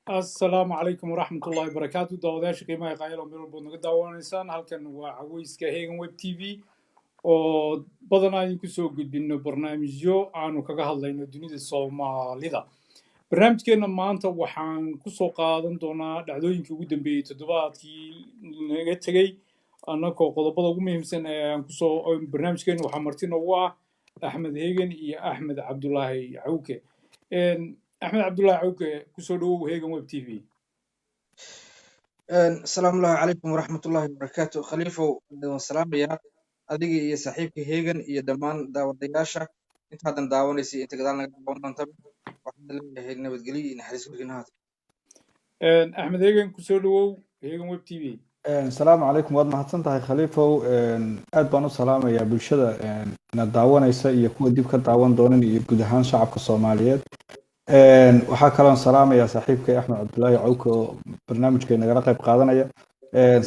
السلام عليكم ورحمة الله وبركاته داوداش قيمة قايلة ميرو بودنغ داوانيسان halkan waa caweyska Hegan Web TV oo badanaa idinku soo gudbino barnaamijyo aanu kaga hadlayno dunida Soomaalida barnaamijkeena maanta waxaan ku soo qaadan doonaa dhacdooyinkii ugu dambeeyay toddobaadkii naga tagay annagoo qodobada ugu muhiimsan ee aan ku soo barnaamijkeena waxaa marti noogu ah Axmed Hegan iyo Axmed Cabdullaahi Cawke أحمد عبد الله عوكة كسودو هيجن ويب تي في. السلام الله عليكم ورحمة الله وبركاته خليفة والسلام يا أديك يا صاحبك هيجن يا دمان داود دياشة أنت هذا داون يسي أنت قدرنا داون نتابع واحد اللي هيجن بتقولي نحرس كل جنات. أحمد هيجن كسودو هيجن ويب تي في. السلام عليكم وأنا حسن تاعي خليفة أدبانو سلام يا بالشدة نداون يسي يكون ديب كداون دونن يجودهان شعب الصوماليات. waxaa kaloon salaamaya saaxiibkay Axmed Cabdullaahi Cawke oo barnaamijkeena nagala qayb qaadanaya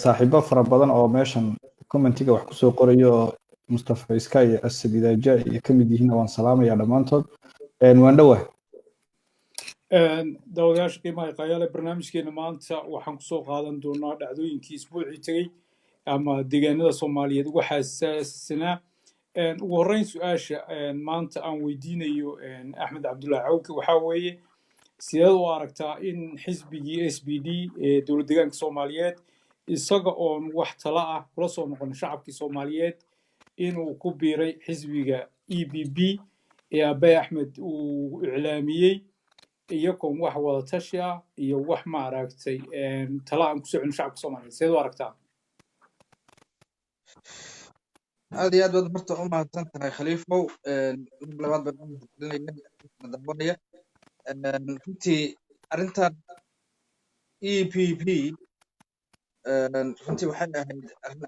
saaxiibo fara badan oo meeshan commentiga wax ku soo qorayo oo Mustafa Iska iyo Asad Idaaja iyo kamid yihiin waan salaamaya dhamaantood waan dhawahay dawadayaasha qiimaha qayaale barnaamijkeena maanta waxaan ku soo qaadan doonaa dhacdooyinkii isbuucii tagay ama deegaanada Soomaaliyeed ugu xasaasina ugu horreyn su'aasha maanta aan weydiinayo Axmed Cabdullaahi Cawke waxa weeye sideed u aragtaa in xisbigii SPD ee dowlad deegaanka Soomaaliyeed isaga oo wax tala ah kula soo noqon shacabkii Soomaaliyeed inuu ku biiray xisbiga EPP ee Abiy Ahmed uu iclaamiyay iyagoo wax wada tashi ah iyo wax ma aragtay tala aan ku socon shacabka Soomaaliyeed sideed u aragtaa هذه أدوات برت سنتها خليفة لبعض برنامج دبونية فهمتي أرنتا EPP فهمتي وحنا هذا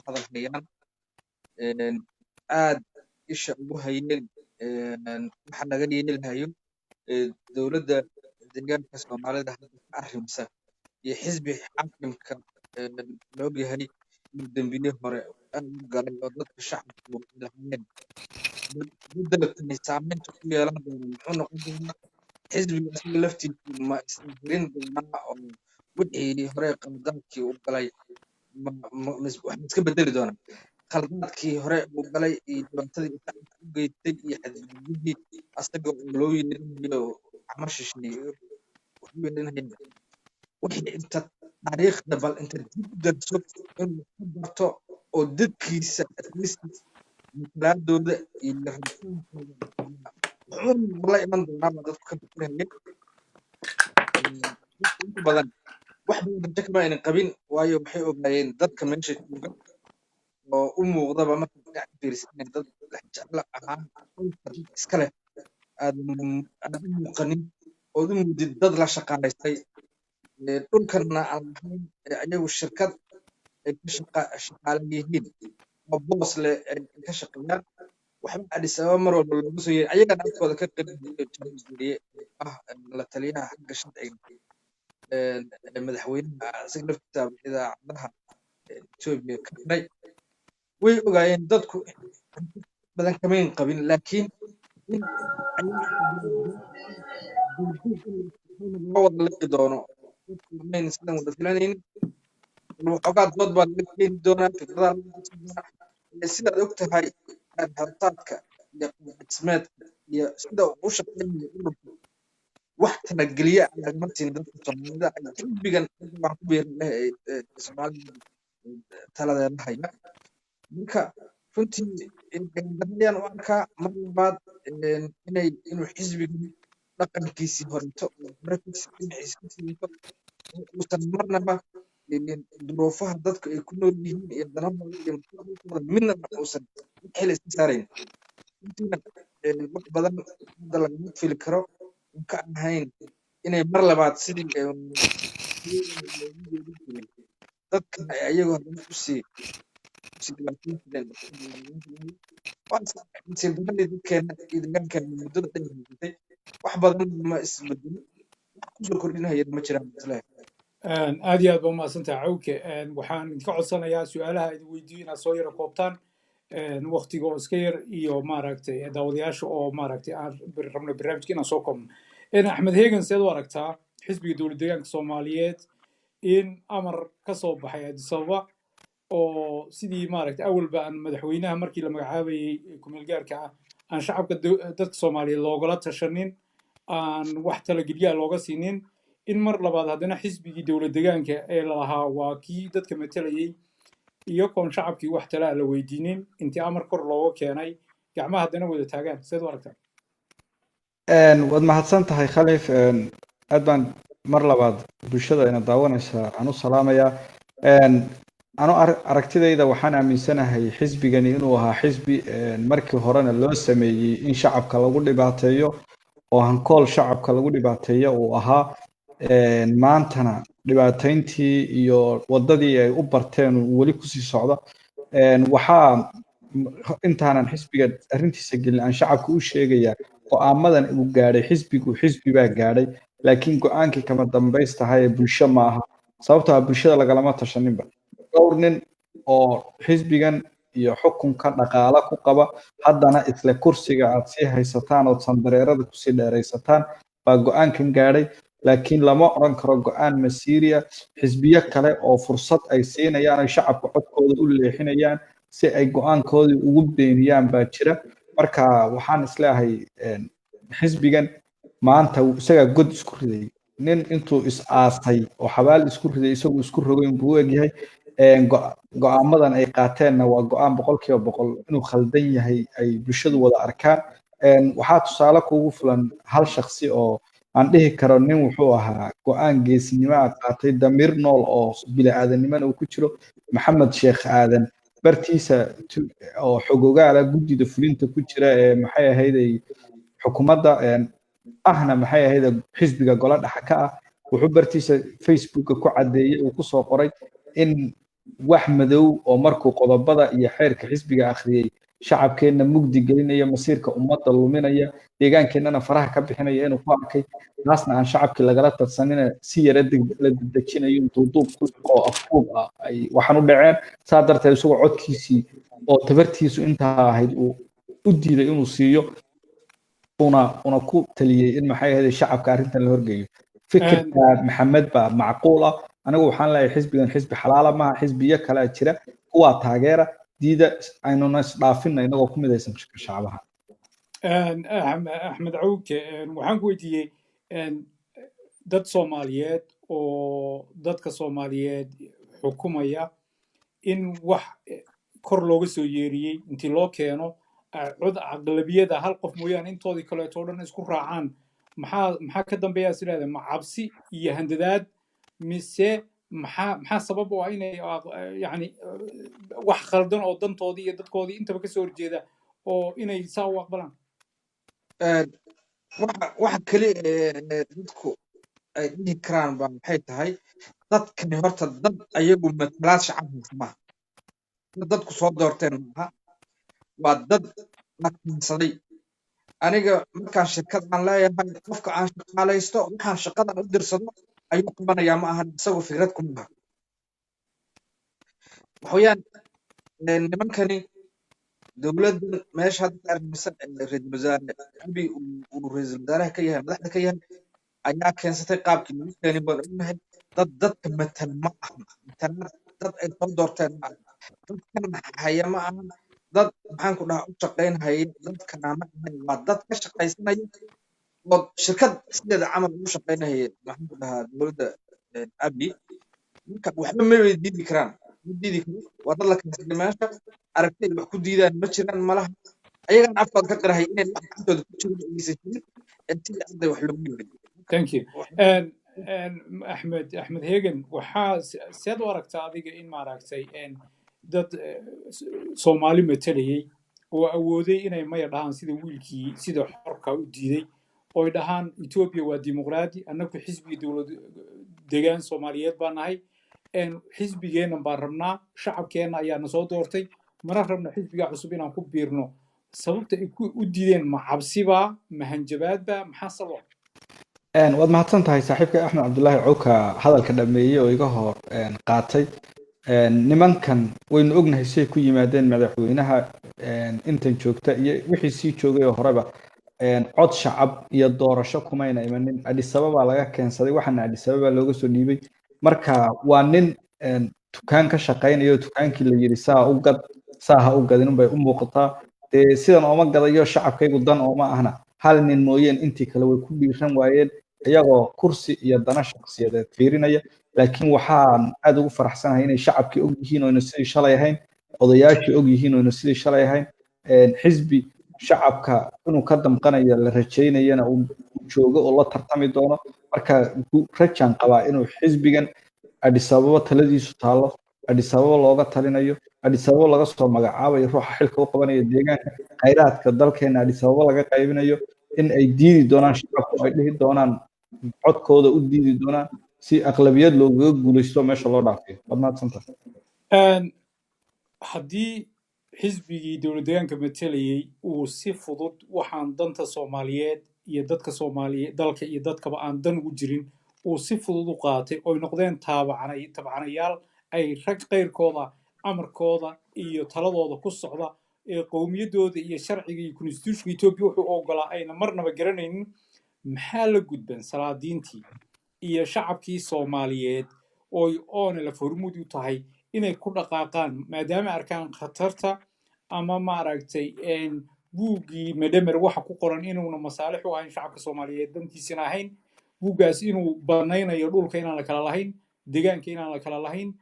الحيان عاد إيش أبوها ينل حنا قاعدين الهايو دولة الدنيا كسبان على ده أحرمسه يحزب حاكم لوجي هني من بينه مرة أنا قال ضد الشعب والحين بدل النسامين تقول يا لنا إنه حزب لفتي ما استمرين بالماء ودي هريق قدامك وقلي مش كبدل دونا خلقك هريق وقلي يبتدي يجي يحدد أصدق لوي عمرش شيء وحين أنت تاريخ دبل أنت تقدر تشوف إنه خبرته ودكيس مثلا دود والله من ضمن ما ضدك كبرين بدن واحد من الجكبة إن قبين وايو بحيو بين ضد كمان شيء وأمه غضبة ما قاعد بيرس إن ضد لا إسكاله أنا مقنن ودم ضد لا شقة يستي dhulkana aan ahayn ayagu shirkad ay ka shaqaaleeyeen oo boos leh ay ka shaqeeyaan waxba Addis Ababa mar walba lagu soo yeeray ayagana afkooda ka qeybgeliyay la taliyaha xagga sharciga madaxweynaha isaga laftiisa idaacadaha Itoobiya ka dhigay way ogaayeen dadku badan kamayn qabin laakiin wada liqi doono mayn sidan wada filanaynin waxoogaa dood baa laga keeni doonaa fikradaha laga qabsan doonaa sidaad og tahay xirtaadka iyo dhismeedka iyo sida uu u shaqeynayo ururka wax talageliya aan lagama siin dadka soomaalida ay xisbigan waan ku beeri leh soomaalida taladeeda haya marka runtii darayaan u arkaa mar labaad inuu xisbigan dhaqankiisii horeto oo horekiisi dhinaciisa ka siito uusan marnaba duruufaha dadku ay ku nool yihiin iyo danahooda iyo mustaqbalkooda midnaba uusan xil iska saarayn runtiina wax badan hadda lagama fili karo oo ka ahayn inay mar labaad sidii dadkan ay ayagoo haddana usii dhibaatayn jireen nasiib darradii dadkeena iyo deegaankeena muddada dheer haysatay wax badan ma isbedelin wax kusoo kordhinayana ma jiraan islahay aad iyo aad baa umahadsantaha cawke waxaan idinka codsanayaa su-aalaha idin weydiiyo inaad soo yara koobtaan waktiga oo iska yar iyo maaragtay daawadayaasha oo maaragtay aan rabno barnaamijka inaan soo koobno axmed hegan seed u aragtaa xisbiga dowlad deegaanka soomaaliyeed in amar ka soo baxay addis ababa oo sidii maaragtay awalba aan madaxweynaha markii la magacaabayay kumeel gaarka ah aan shacabka dadka soomaaliyeed loogala tashanin aan wax talagelyaa looga siinin in mar labaad haddana xisbigii dowlad deegaanka ee lalahaa waa kii dadka matalayay iyagoon shacabkii wax talaa la weydiinin intii amar kor looga keenay gacmaha haddana wada taagaan seed u aragtaa waad mahadsan tahay khalif aad baan mar labaad bulshada ina daawanaysa aan u salaamayaa anu aragtidayda waxaan aaminsanahay xisbigani inuu ahaa xisbi markii horena loo sameeyey in shacabka lagu dhibaateeyo oo hankool shacabka lagu dhibaateeyo uu ahaa maantana dhibaatayntii iyo wadadii ay u barteen weli kusii socda waxaa intaanan xisbiga arrintiisa gelin aan shacabka u sheegayaa go'aamadan uu gaadhay xisbi baa gaadhay laakiin go'aankii kama dambaystahay bulsho ma aha sababtoo ah bulshada lagalama tashaninba dhowr nin oo xisbigan iyo xukunka dhaqaala ku qaba haddana isla kursiga aad sii haysataan ood sandareerada kusii dheeraysataan baa go'aankan gaadhay laakiin lama odhan karo go'aan masiiriya xisbiyo kale oo fursad ay siinayaan ay shacabka codkooda u leexinayaan si ay go'aankoodii ugu beeniyaan baa jira marka waxaan isleeyahay xisbigan maanta isagaa god isku riday nin intuu is aastay oo xabaal isku riday isagu isku rogayn buu u egyahay go'aamadan ay qaateenna waa go'aan 100% inuu khaldan yahay ay bulshadu wada arkaan waxaa tusaale kuugu filan hal shakhsi oo aan dhihi karo nin wuxuu ahaa go'aan geesinimo ah qaatay damiir nool oo bini'aadanimana uu ku jiro maxamed sheekh aadan bartiisa oo xogogaala guddida fulinta ku jira ee maxay ahayday xukuumadda ahna maxay ahayda xisbiga golo dhexe ka ah wuxuu bartiisa facebooka ku cadeeyay uu ku soo qoray in wax madow oo markuu qodobada iyo xeerka xisbiga akhriyay shacabkeenna mugdi gelinaya masiirka ummadda luminaya deegaankeennana faraha ka bixinaya inuu ku arkay taasna aan shacabkii lagala tarsanina si yara la dedejinayo duuduub oo afkuub ah ay waxaan u dhaceen saa darteed isagoo codkiisii oo tabartiisu intaa ahayd uu u diiday inuu siiyo una ku taliyey in maxay ahayd shacabka arrintan la horgeeyo fikirka maxamed baa macquul ah anigu waxaan leeyahay xisbigan xisbi xalaala maaha xisbiyo kale jira kuwaa taageera diida aynuna isdhaafina inagoo ku midaysan shacbaha axmed cawke waxaan ku weydiiyey dad soomaaliyeed oo dadka soomaaliyeed xukumaya in wax kor looga soo yeeriyey intii loo keeno cod aqlabiyada hal qof mooyaane intoodii kaleeto o dhan isku raacaan maxaa ka dambeeyaa sidaada ma cabsi iyo handadaad mise maxaa sabab u ah inay yani wax khaldan oo dantoodii iyo dadkoodii intaba kasoo horjeeda oo inay saa u aqbalaan waxa keli dadku ay dhihi karaan baa maxay tahay dadkani horta dad ayagu matalaad shacabka maaha dadku soo doorteen maaha waa dad la keensaday aniga markaan shirkad aan leeyahay qofka aan shaqaalaysto waxaan shaqadan u dirsado ayuu qabanayaa ma aha isagoo fikrad ku maaha waxaweyaan nimankani dowladdan meesha hadda armisan ra-iisul wasaare abi uu ra-iisul wasaaraha ka yahay madaxda ka yahay ayaa keensatay qaabkii lagu keenay baan ognahay dadka matan ma ahan matalaad dad ay soo doorteen ma aha dadkan haya ma ahan dad maxaan ku dhahaa u shaqaynhaya dadkana ma ahan waa dad ka shaqaysanaya oo shirkad sideeda camal ugu shaqaynhaya maxaan ku dhahaa dowladda abi marka waxba ma diidi karaan ma diidi karo waa dad la keensaday meesha aragti ay wax ku diidaan ma jiraan malaha ayagan afkood ka qirahay inay wax gacantooda ku jirin aysan jirin sidii arday wax loogu yeeray thank you axmed hegan waxaa seed u aragtaa adiga in maaragtay dad soomaali matalayay oo awooday inay maya dhahaan sida wiilkii sida xorka u diiday oo ay dhahaan etoobiya waa dimuqraadi annagu xisbiga dowlad degaan soomaaliyeed baa nahay xisbigeennan baan rabnaa shacabkeenna ayaana soo doortay mana rabna xisbiga cusub inaan ku biirno sababta ay u diideen ma cabsibaa ma hanjabaadbaa maxaa sabab waad mahadsan tahay saaxiibka axmed cabdulaahi cowka hadalka dhameeyey oo iga hor qaatay nimankan waynu ognahay siay ku yimaadeen madaxweynaha intan joogta iyo wixii sii joogay oo horeba cod shacab iyo doorasho kumayna imanin adisababa laga keensaday waxaana adisababa looga soo dhiibay marka waa nin dukaan ka shaqaynayo dukaankii la yiri saa u gad saa ha u gadin bay u muuqataa dee sidan ooma gadayo shacabkaygu dan ooma ahna hal nin mooyeen intii kale way ku dhiiran waayeen iyagoo kursi iyo dana shakhsiyadeed fiirinaya laakiin waxaan aad ugu faraxsanahay inay shacabkii og yihiin oyna sidii shalay ahayn odayaashii og yihiin oyna sidii shalay ahayn xisbi shacabka inuu ka damqanayo la rajaynayana uu joogo oo la tartami doono marka rajaan qabaa inuu xisbigan adisababa taladiisu taalo adisababa looga talinayo adisababa laga soo magacaabayo ruuxa xilka u qabanaya deegaanka khayraadka dalkeena adisababa laga qaybinayo in ay diidi doonaan shacabku ay dhihi doonaan codkooda u diidi doonaan si aqlabiyad loogaga guulaysto meesha loo dhaafiyo waad mahadsantahay haddii xisbigii dowlad deegaanka matalayay uu si fudud waxaan danta soomaaliyeed iyo dadka soomaaliyeed dalka iyo dadkaba aan dan ugu jirin uu si fudud u qaatay oy noqdeen tabcanayaal ay rag qayrkooda amarkooda iyo taladooda ku socda ee qowmiyadooda iyo sharciga iyo constitutionka etoobiya wuxuu ogolaa ayna marnaba garanaynin maxaa la gudban salaadiintii iyo shacabkii soomaaliyeed ooy oonelaf hormuud u tahay inay ku dhaqaaqaan maadaama arkaan khatarta ama maaragtay buuggii medemer waxa ku qoran inuuna masaalix u ahayn shacabka soomaaliyeed dantiisina ahayn buuggaas inuu banaynayo dhulka inaan la kala lahayn deegaanka inaan la kala lahayn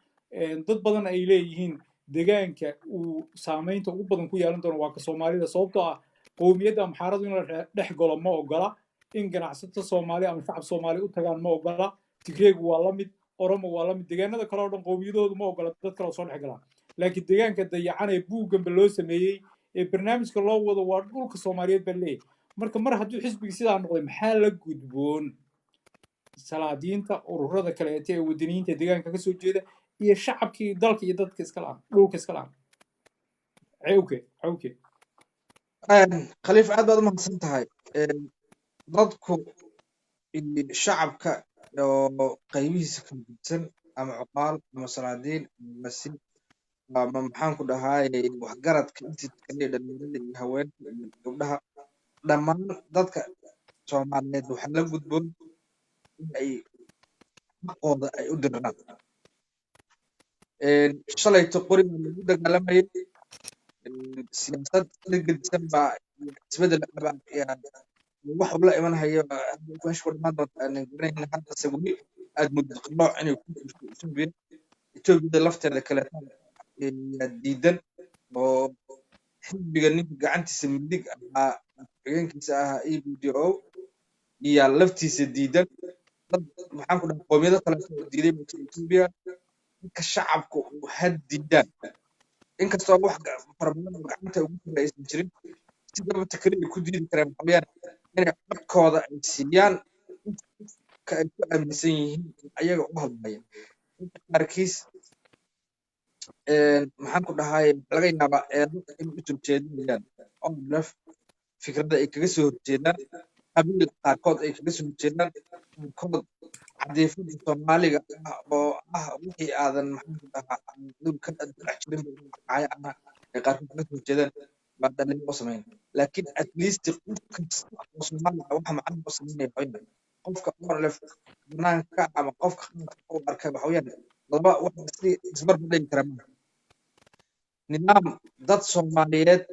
dad badan ay leeyihiin deegaanka uu saamaynta ugu badan ku yeelan doono waa ka soomaalida sababtoo ah qowmiyadda amxaaradu in la dhex galo ma ogola in ganacsato soomaali ama shacab soomaali u tagaan ma ogola tigreegu waa la mid oromo waa la mid deegaanada kale oo dhan qowmiyadoodu ma ogola dad kale oo soo dhex galaan laakiin deegaanka dayacan ee buugganba loo sameeyey ee barnaamijka loo wado waa dhulka soomaaliyeed baa leeyahay marka mar hadduu xisbigii sidaa noqday maxaa la gudboon salaadiinta ururada kaleete ee wadaniyiinta deegaanka kasoo jeeda iyo shacabkii dalka iyo dadka iska la'aan dhulka iska la'aan cawke khaliif aad baad u mahadsan tahay dadku shacabka oo qaybihiisa kala gudsan ama cuqaal ama salaadiin ama masiir ama maxaan ku dhahaayey waxgaradka intiisa kale dhalinyarada iyo haweenka iyo gabdhaha dhammaan dadka soomaaliyeed waxaa la gudboon in ay xaqooda ay u dirnaan shalayto qori baa lagu dagaalamayay siyaasad la gedisan baa isbedel wax ula iman hayo meesha ku dhamaan doonta aanan garanayna haddase weli aad muddo qallooc inay ku jirto etoobiyada lafteeda kaleeta diidan oo xisbiga ninka gacantiisa midig ahaa xigeenkiisa ahaa ebdo iyo laftiisa diidan dad maxaan ku dhaha qoomiyado kaleeto oo diiday etoobiya dadka shacabka uu had diidaan inkastoo wax farabadan oo gacanta ugu jira aysan jirin sidabata kale ay ku diidi karaan waxaweyaan inay codkooda ay siiyaan ka ay ku aaminsan yihiin ayaga u hadlaya inta qaarkiis maxaan ku dhahay laga yaabaa eedo inay u horjeedinayaan oo laf fikradda ay kaga soo horjeedaan qabiil qaarkood ay kaga soo horjeedaan qaarkood cadeefada soomaaliga ah oo ah wixii aadan maxaan ku dhahaa dhulka dhex jirin ay qaarkood kaga soo horjeedaan baa dhalin oo sameyn laakiin at least qof kasta oo soomaali ah waxa macna u sameynaya qofka ONLF banaanka ama qofka khaladka u arkay waxa weeyaan laba wax isbarbardhigi kara maaha nidaam dad Soomaaliyeed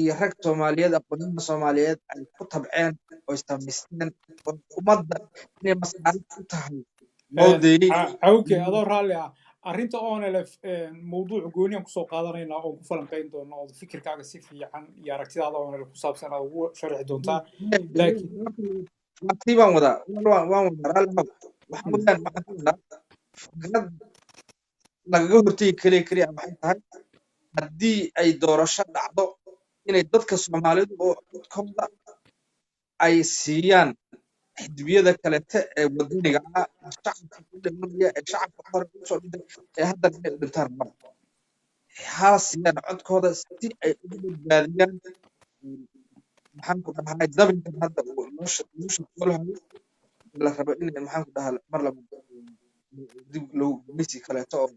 iyo rag Soomaaliyeed aqoonyahan Soomaaliyeed ay ku tabceen oo samaysteen oo ummadda inay mas'uuliyad u tahay loo deeyay cawke adoo raalli ah arrinta ONLF mawduuc gooniyan kusoo qaadanaynaa oo ku falanqayn doona oo fikirkaaga si fiican iyo aragtidaada ONLF ku saabsan aad ugu sharxi doontaa laakiin martii baan wadaa waan wadaa raalli ma waxa weeyaan waxaan ku wadaa fikrad lagaga hortegi kaliya waxay tahay haddii ay doorasho dhacdo inay dadka Soomaalidu oo codkooda ay siiyaan xisbiyada kalete ee wadaniga ah shacabka ku dhimanaya ee shacabka hore u soo dhintay ee hadda inay u dhintaan raba ha siiyaan codkooda si ay ugu badbaadiyaan maxaan ku dhahay dabinkan hadda nolosha noolahayo la rabo in maxaan ku dhahaa mar laba dib loo gumeysi kaleeto oo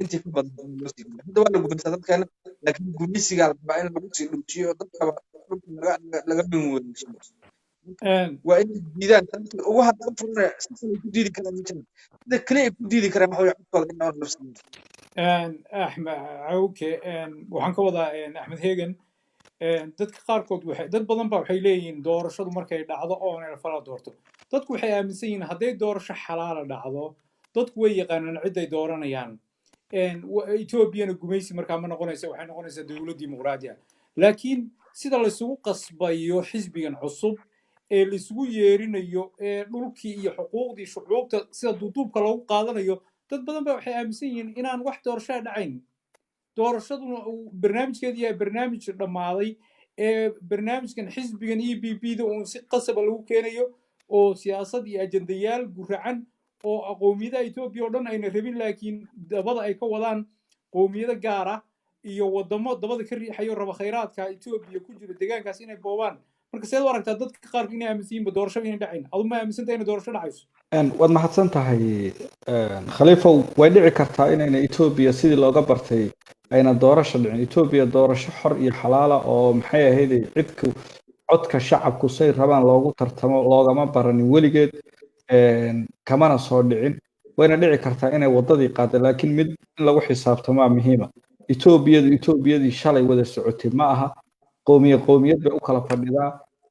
intii ka badan loo sii hadda waa la gumeysaa dadkeena laakiin gumeysiga la rabaa in lagu sii dhuujiyo dadkaba dhulka laga bin wareejiyo waa inay diidaan dadka ugu hadda u furan si kale ku diidi karaan ma jiraan sida kale ay ku diidi karaan waxa way codkooda in aan nafsiin axmed cawke waxaan ka wadaa axmed hegan dadka qaarkood dad badan ba waxay leeyihiin doorashadu markay dhacdo ONLF la doorto dadku waxay aaminsan yihiin hadday doorasho xalaala dhacdo dadku way yaqaanaan ciday dooranayaan Etoobiyana gumaysi markaa ma noqonaysa waxay noqonaysaa dawlad dimuqraadi ah laakiin sida la isugu qasbayo xisbigan cusub ee la isugu yeerinayo ee dhulkii iyo xuquuqdii shucuubta sida duuduubka loogu qaadanayo dad badan ba waxay aaminsan yihiin inaan wax doorasho dhacayn doorashaduna barnaamijkeedu yahay barnaamij dhammaaday ee barnaamijkan xisbigan EPP-da uun si qasaba lagu keenayo oo siyaasad iyo ajandayaal guracan oo qowmiyadaha Ethiopia oo dhan ayna rabin laakiin dabada ay ka wadaan qowmiyada gaar ah iyo wadamo dabada ka riixayo raba khayraadka Ethiopia ku jira deegaankaas inay boobaan marka sidoo aragtaa dadka qaar inay aaminsan yihiin doorasho inay dhacayn adu ma aaminsantahay in doorasho dhacayso waad mahadsan tahay khaliifow way dhici kartaa inayna Ethiopia sidii looga bartay ayna doorasho dhicin Ethiopia doorasho xor iyo xalaala oo maxay ahayd cidku codka shacabku say rabaan loogu tartamo loogama baranin weligeed kamana soo dhicin wayna dhici kartaa inay wadadii qaadeen laakiin mid in lagu xisaabtamo muhiima Etoobiyadii shalay wada socotay ma aha qowmiyad bay u kala fadhidaa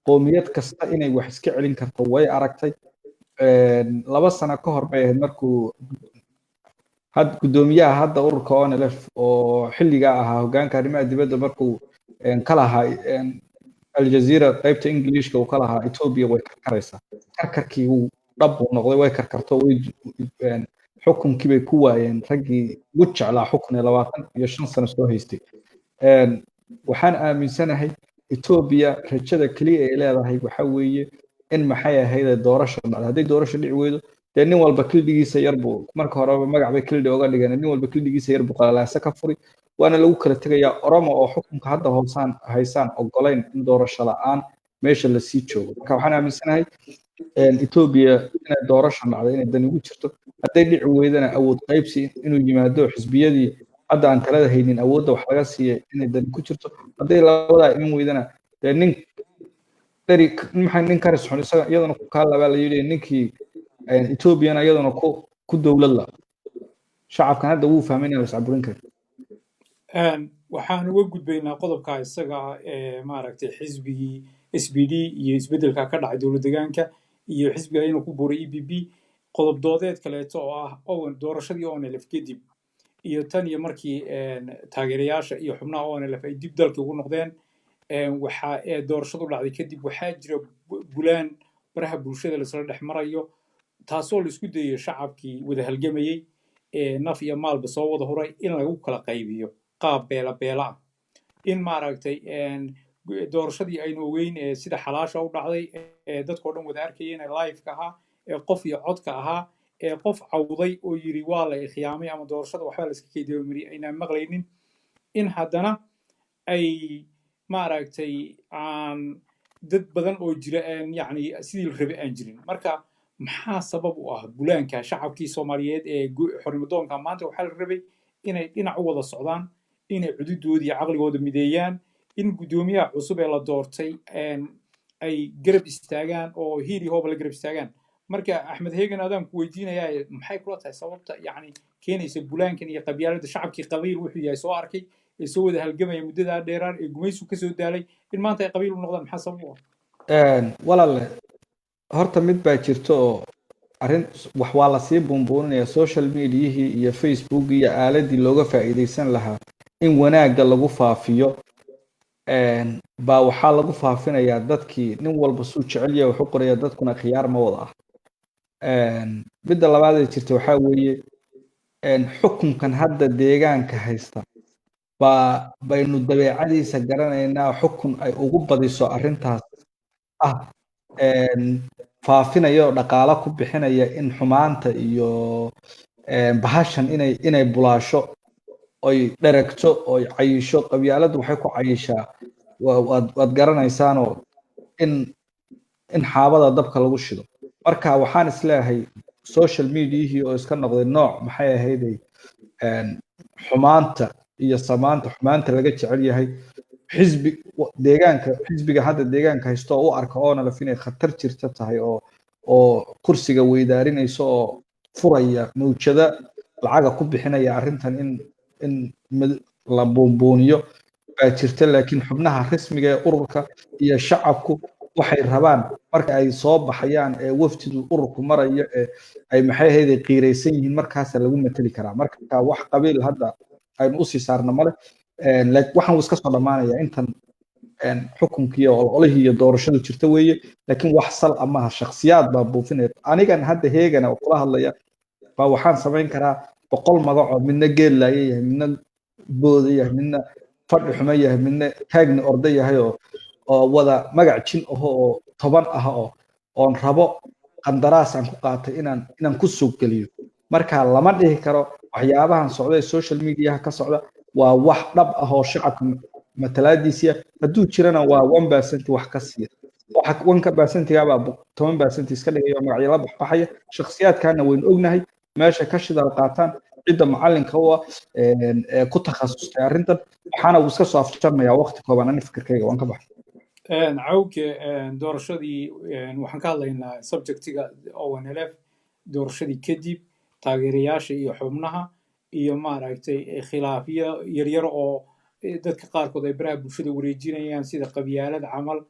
qowmiyad kasta inay wax iska celin karto way aragtay 2 sano ka hor bay ahayd markuu gudoomiyaha hadda ururka ONLF oo xilliga ahaa hoggaanka arrimaha dibadda markuu ka lahaa Al Jazeera qaybta Englishka uu ka lahaa Ethiopia way karkaraysaa karkarkii uu dhab u noqday way karkarto way xukunkii bay ku waayeen raggii ugu jeclaa xukun 25 sano soo haystay waxaan aaminsanahay Ethiopia rajada kaliya ay leedahay waxa weeye in maxay ahayd doorasho dhacdo haday doorasho dhici weydo nin walba kildigiisa yar buu marka hore magac bay kildi uga dhigeen nin walba kildigiisa yar buu qalalaasa ka furi waana lagu kala tagayaa Oromo oo xukunka hadda hoosaan haysaan ogolayn in doorasho la'aan meesha la sii joogo marka waxaan aaminsanahay Ethiopia inay doorasho dhacdo inay dan ugu jirto haday dhici weydana awood qaybsi inuu yimaado xisbiyadii hadda aan kala haynin awoodda wax laga siiyay inay dan ku jirto haday labada in weydana nin nin karis xun isaga iyadana ku kala laba la yiri ninkii Ethiopian iyadana ku dawlad la shacabkan hadda wuu fahmay inay iscaburin karo waxaan uga gudbaynaa qodobka isaga maaragtay xisbigii SPD iyo isbedelka ka dhacay dawlad deegaanka iyo xisbiga inuu ku buuray EPP qodob doodeed kaleeto oo ah doorashadii ONLF kadib iyo tan iyo markii taageerayaasha iyo xubnaha ONLF ay dib dalka ugu noqdeen waxa doorashadu dhacday kadib waxaa jira bulaan baraha bulshada la isla dhex marayo taasoo la isku dayay shacabkii wada halgamayay naf iyo maalba soo wada huray in lagu kala qaybiyo qaab beela ah in maaragtay doorashadii aynu ogeyn sida xalaasha u dhacday dadkoo dhan wada arkayeen live-ka ahaa qof iyo codka ahaa qof cawday oo yiri waa la khiyaamay ama doorashada waxba la iska keediyo mari ayna maqlaynin in haddana ay maaragtay aan dad badan oo jira yani sidii rabi aan jirin marka maxaa sabab u ah bulaanka shacabkii Soomaaliyeed ee xornimadoonka maanta waxa la rabay inay dhinac u wada socdaan inay cududoodii caqligooda mideeyaan in gudoomiyaha cusub ee la doortay ay garab istaagaan oo hiili hooba la garab istaagaan marka axmed heegan adaan ku weydiinayaa maxay kula tahay sababta yacni keenaysa bulaankan iyo qabyaaladda shacabkii qabiil wuxuu yahay soo arkay ee soo wada halgamaya muddadaa dheeraan ee gumaysu ka soo daalay in maanta ay qabiil u noqdaan maxaa sabab u ah walaale horta mid baa jirto oo arrin wax waa lasii buunbuuninaya social mediahii iyo facebook iyo aaladii looga faa'iidaysan lahaa in wanaagga lagu faafiyo baa waxaa lagu faafinayaa dadkii nin walba suu jecel yahay wuxuu qoraya dadkuna khiyaar ma wada ah midda labaad ee jirta waxaa weeye xukunkan hadda deegaanka haysta baynu dabeecadiisa garanaynaa xukun ay ugu badiso arrintaas ah faafinaya oo dhaqaalo ku bixinaya in xumaanta iyo bahashan inay bulaasho oy dheragto oy cayisho qabyaaladdu waxay ku cayishaa waad garanaysaanoo in xaabada dabka lagu shido marka waxaan isleeyahay social mediahii oo iska noqday nooc maxay ahayday xumaanta iyo samaanta xumaanta laga jecel yahay xisbiga hadda deegaanka haysto oo u arka oonalaf inay khatar jirta tahay oo kursiga weydaarinayso oo furaya mawjada lacaga ku bixinaya arrintan in la buunbuuniyo baa jirta laakiin xubnaha rasmiga ee ururka iyo shacabku waxay rabaan marka ay soo baxayaan ee waftidu ururku marayo ee ay maxay ahayd qiiraysan yihiin markaasa lagu matali karaa marka wax qabiil hadda aynu usii saarna male waxaan uu iska soo dhammaanayaa intan xukunkii ololihii iyo doorashadu jirta weeye laakiin wax sal amaha shakhsiyaad baa buufinaya anigan hadda heegana oo kula hadlaya baa waxaan samayn karaa 100 magacoo midna geel laaya yahay midna booda yahay midna fadhi xumo yahay midna taagni orda yahay oo wada magac jin aho oo 10 ah oon rabo qandaraas aan ku qaatay inaan ku soo geliyo marka lama dhihi karo waxyaabahan socday social media ka socda waa wax dhab ah oo shacabka matalaadiisa hadduu jirana waa 1% wax ka siiya waxa 1% baa 10% iska dhigayo magacyo la baxaya shakhsiyaadkana weyn ognahay meesha ka shidaal qaataan cidda macalinka u ah ku takhasustay arrintan waxaana uu iska soo afjarmayaa waqti kooban ani fikirkayga waan ka baxay cawke doorashadii waxaan ka hadlaynaa subjectiga ONLF doorashadii kadib taageerayaasha iyo xubnaha iyo maaragtay khilaafyo yaryar oo dadka qaarkood ay baraha bulshada wareejinayaan sida qabyaalada camal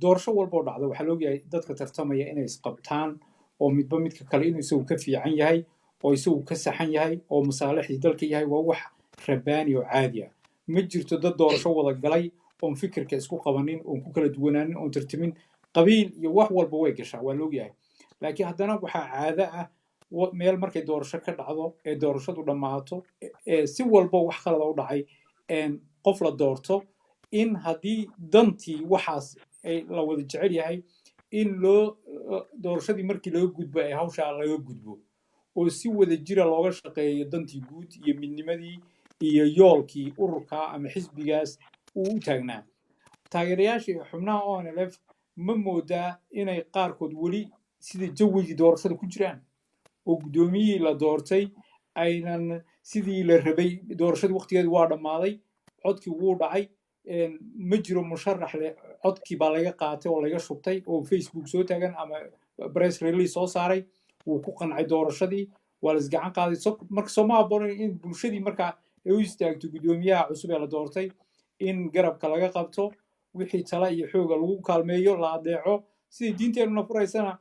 doorasho walba oo dhacda waxaa loogayahay dadka tartamaya inay isqabtaan oo midba midka kale inuu isagu ka fiican yahay oo isagu ka saxan yahay oo masaalixdii dalka yahay waa wax rabaani oo caadi ah ma jirto dad doorasho wada galay oon fikirka isku qabanin oon ku kala duwanaanin oon tartamin qabiil iyo wax walba way gashaa waa loogayahay laakiin haddana waxaa caado ah meel markay doorasho ka dhacdo ee doorashadu dhammaato si walba wax qalada u dhacay qof la doorto in haddii dantii waxaas la wada jecel yahay in doorashadii markii laga gudbo ee hawshaa laga gudbo oo si wada jira looga shaqeeyo dantii guud iyo midnimadii iyo yoolkii ururka ama xisbigaas uu u taagnaa taageerayaashii xubnaha ONLF ma moodaa inay qaarkood weli sida jawigii doorashada ku jiraan oo guddoomiyihii la doortay aynan sidii la rabay doorashadii waqtigeedu waa dhammaaday codkii wuu dhacay ma jiro musharax leh codkii baa laga qaatay oo laga shubtay oo Facebook soo taagan ama press release soo saaray wuu ku qancay doorashadii waa la isgacan qaaday marka soo ma haboonayn in bulshadii markaa ay u istaagto guddoomiyaha cusub ee la doortay in garabka laga qabto wixii tala iyo xooga lagu kaalmeeyo la adeeco sidii diinteenuna furaysana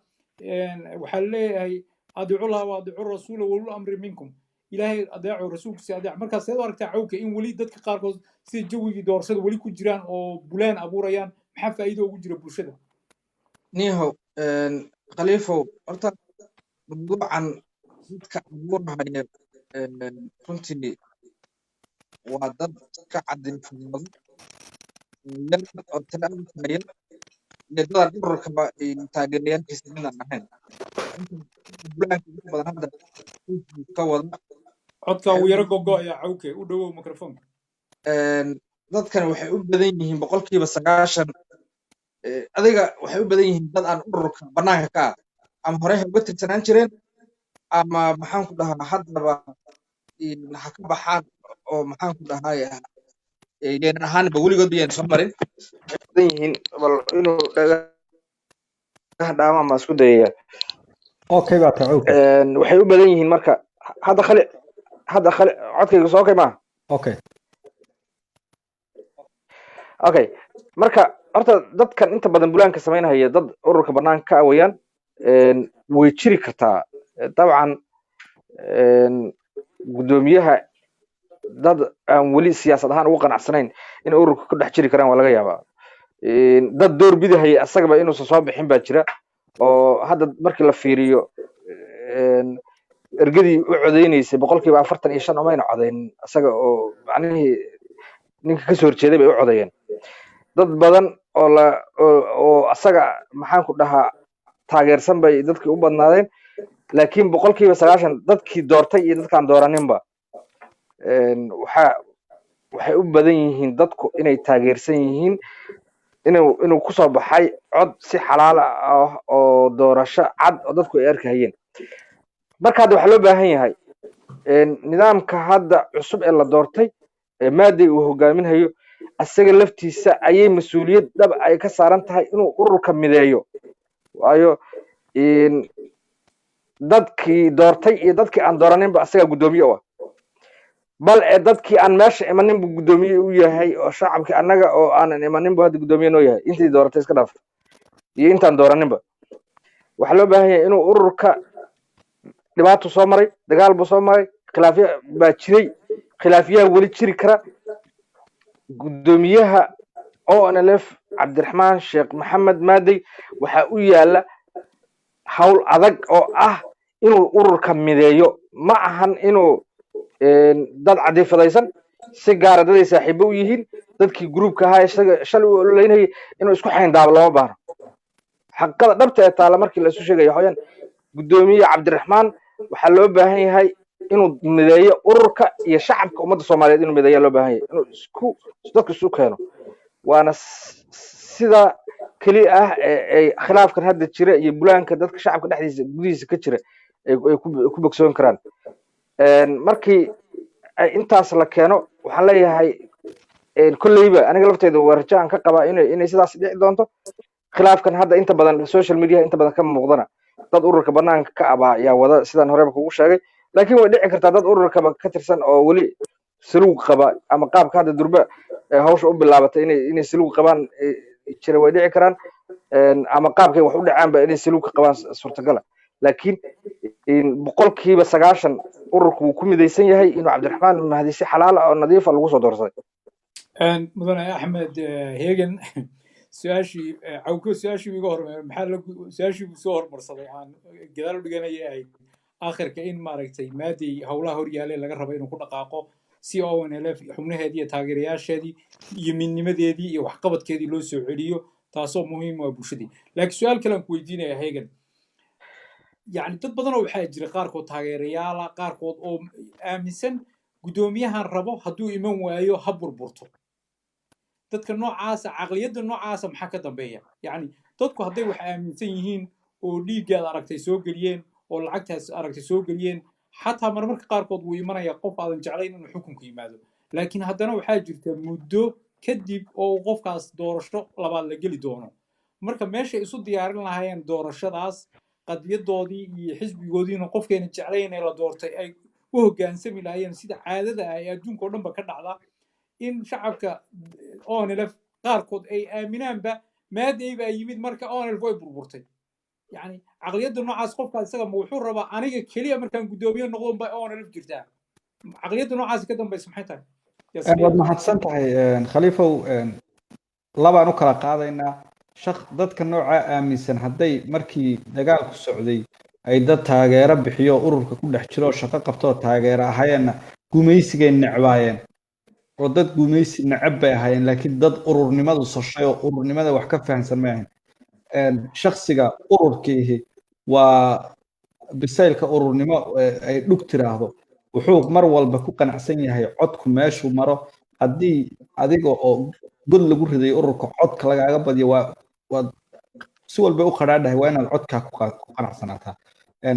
waxaa leeyahay adiicu llaha wa adiicu rasuula walul amri minkum ilaahay adeeco rasuulkiisa adeec markaas seed u aragtaa cawka in weli dadka qaarkood sida jawigii doorashada weli ku jiraan oo bulaan abuurayaan maxaa faa'iido ugu jira bulshada niyahow khaliifow horta mawduucan dadka abuurahaya runtii waa dad ka cadinfudooda yar oo talaabaya iyo dadan ururkaba taageerayaashiisa midaan ahayn bulaanka ugu badan hadda ka wada codka uu yaro gogo'aya cawke u dhowow microfonka dadkan waxay u badan yihiin 90% adiga waxay u badan yihiin dad aan ururka banaanka ka ah ama hore ha uga tirsanaan jireen ama maxaan ku dhahaa haddaba ha ka baxaan oo maxaan ku dhahaa yeen ahaanba weligood bayaan soo marin waxay badan yihiin bal inuu dhaga dhaama ma isku dayaya okay baa tacuuka waxay u badan yihiin marka hadda khali codkayga soo okay ma okay okay marka horta dadkan inta badan bulaanka samaynaya dad ururka banaanka ka awayaan way jiri kartaa dabcan gudoomiyaha dad aan weli siyaasad ahaan ugu qanacsanayn in ururka ku dhex jiri karaan waa laga yaabaa dad door bidahaya asagaba inuusan soo bixin baa jira oo hadda markii la fiiriyo ergadii u codeynaysay 45% umayna codeyn asaga oo macnihii ninka kasoo horjeeday bay u codeeyeen dad badan oo asaga maxaan ku dhahaa taageersan bay dadkii u badnaadeen laakiin 90% dadkii doortay iyo dadkaan dooraninba waxay u badan yihiin dadku inay taageersan yihiin inuu kusoo baxay cod si xalaal ah oo doorasho cad oo dadku ay arkayeen marka hadda waxaa loo baahan yahay nidaamka hadda cusub ee la doortay maaday uu hogaaminayo asaga laftiisa ayay mas-uuliyad dhab ay ka saaran tahay inuu ururka mideeyo waayo dadkii doortay iyo dadkii aan dooraninba asaga gudoomiye u ah bal dadkii aan meesha imaninba gudoomiye u yahay oo shacabkii annaga oo aanan imaninba hadda gudoomiye noo yahay intii dooratay iska dhaafta iyo intaan dooraninba waxaa loo baahan yahay inuu ururka dhibaato soo maray dagaal buu soo maray khilaafyo baa jiray khilaafiyaha weli jiri kara gudoomiyaha ONLF cabdiraxmaan sheekh maxamed maadey waxaa u yaala hawl adag oo ah inuu ururka mideeyo ma ahan inuu dad cadiifadaysan si gaara daday saaxiibo u yihiin dadkii gruubka ahaa isaga shalay u ololeynayay inuu isku xayndaabo lama baahno xaqada dhabta ee taala markii la isu sheegayo hooyan gudoomiye cabdiraxmaan waxaa loo baahan yahay inuu mideeyo ururka iyo shacabka ummadda Soomaaliyeed inuu mideeyo loo baahan yahay inuu dadku isu keeno waana sida kaliya ah ee khilaafkan hadda jira iyo bulaanka dadka shacabka dhexdiisa gudihiisa ka jira ay ku bogsoon karaan markii intaas la keeno waxaan leeyahay kulleyba aniga laftayda waa rajo aan ka qabaa inay sidaas dhici doonto khilaafkan hadda inta badan social media inta badan ka muuqdana dad ururka banaanka ka abaa yaa wada sidaan horeba kugu sheegay laakiin way dhici kartaa dad ururkaba ka tirsan oo weli saluug qaba ama qaabka hadda durba hawsha u bilaabatay inay saluug qabaan jira way dhici karaan ama qaabkay wax u dhacaanba inay saluug ka qabaan suurtagala laakiin 90% ururku wuu ku midaysan yahay inuu cabdiraxmaan mahdi si xalaal ah oo nadiif ah lagu soo doorsaday mudane axmed heegan su-aashii cawko su-aashii iga hormar maxaa su-aashii soo hormarsaday aan gadaal u dhiganaya ahayd akhirka in maaragtay maadey howlaha hor yaalee laga rabo inuu ku dhaqaaqo si ONLF xubnaheedii iyo taageerayaasheedii iyo midnimadeedii iyo waxqabadkeedii loo soo celiyo taasoo muhiim u ah bulshadii laakiin su-aal kale aan ku weydiinaya heegan يعني dad badan oo waxaa jira qaarkood taageerayaala qaarkood oo aaminsan gudoomiyahan rabo hadduu iman waayo ha burburto dadka noocaasa caqliyadda noocaasa maxaa ka dambeeya yani dadku hadday wax aaminsan yihiin oo dhiiggaad aragtay soo geliyeen oo lacagtaas aragtay soo geliyeen xataa marmarka qaarkood wuu imanaya qof aadan jeclayn inuu xukunka yimaado laakiin haddana waxaa jirta muddo kadib oo qofkaas doorasho labaad la geli doono marka meeshay isu diyaarin lahaayeen doorashadaas qadiyadoodii iyo xisbigoodiina qofkeena jeclayn ee la doortay ay u hoggaansami lahaayeen sida caadada ah ee adduunka oo dhanba ka dhacda in shacabka ONLF qaarkood ay aaminaanba maadey baa yimid marka ONLF way burburtay yani caqliyadda noocaas qofkaas isaga ma wuxuu rabaa aniga keliya markaan guddoomiye noqdon ba ONLF jirtaa caqliyadda noocaas ka dambaysa maxay tahay waad mahadsan tahay khaliifow labaan u kala qaadaynaa dadka nooca aaminsan hadday markii dagaalku socday ay dad taageero bixiyo ururka ku dhex jiro shaqo qabtoo taageero ahayeenna gumaysigay necbaayeen oo dad gumaysi necab bay ahaayeen laakiin dad ururnimadu soshay oo ururnimada wax ka fahamsan ma ahayn shakhsiga ururkiihi waa bisaylka ururnimo ay dhug tiraahdo wuxuu mar walba ku qanacsan yahay codku meeshuu maro haddii adiga oo god lagu riday ururka codka lagaaga badiyo waa si walba u qadhaadhahay waa inaad codkaa ku qanacsanaataa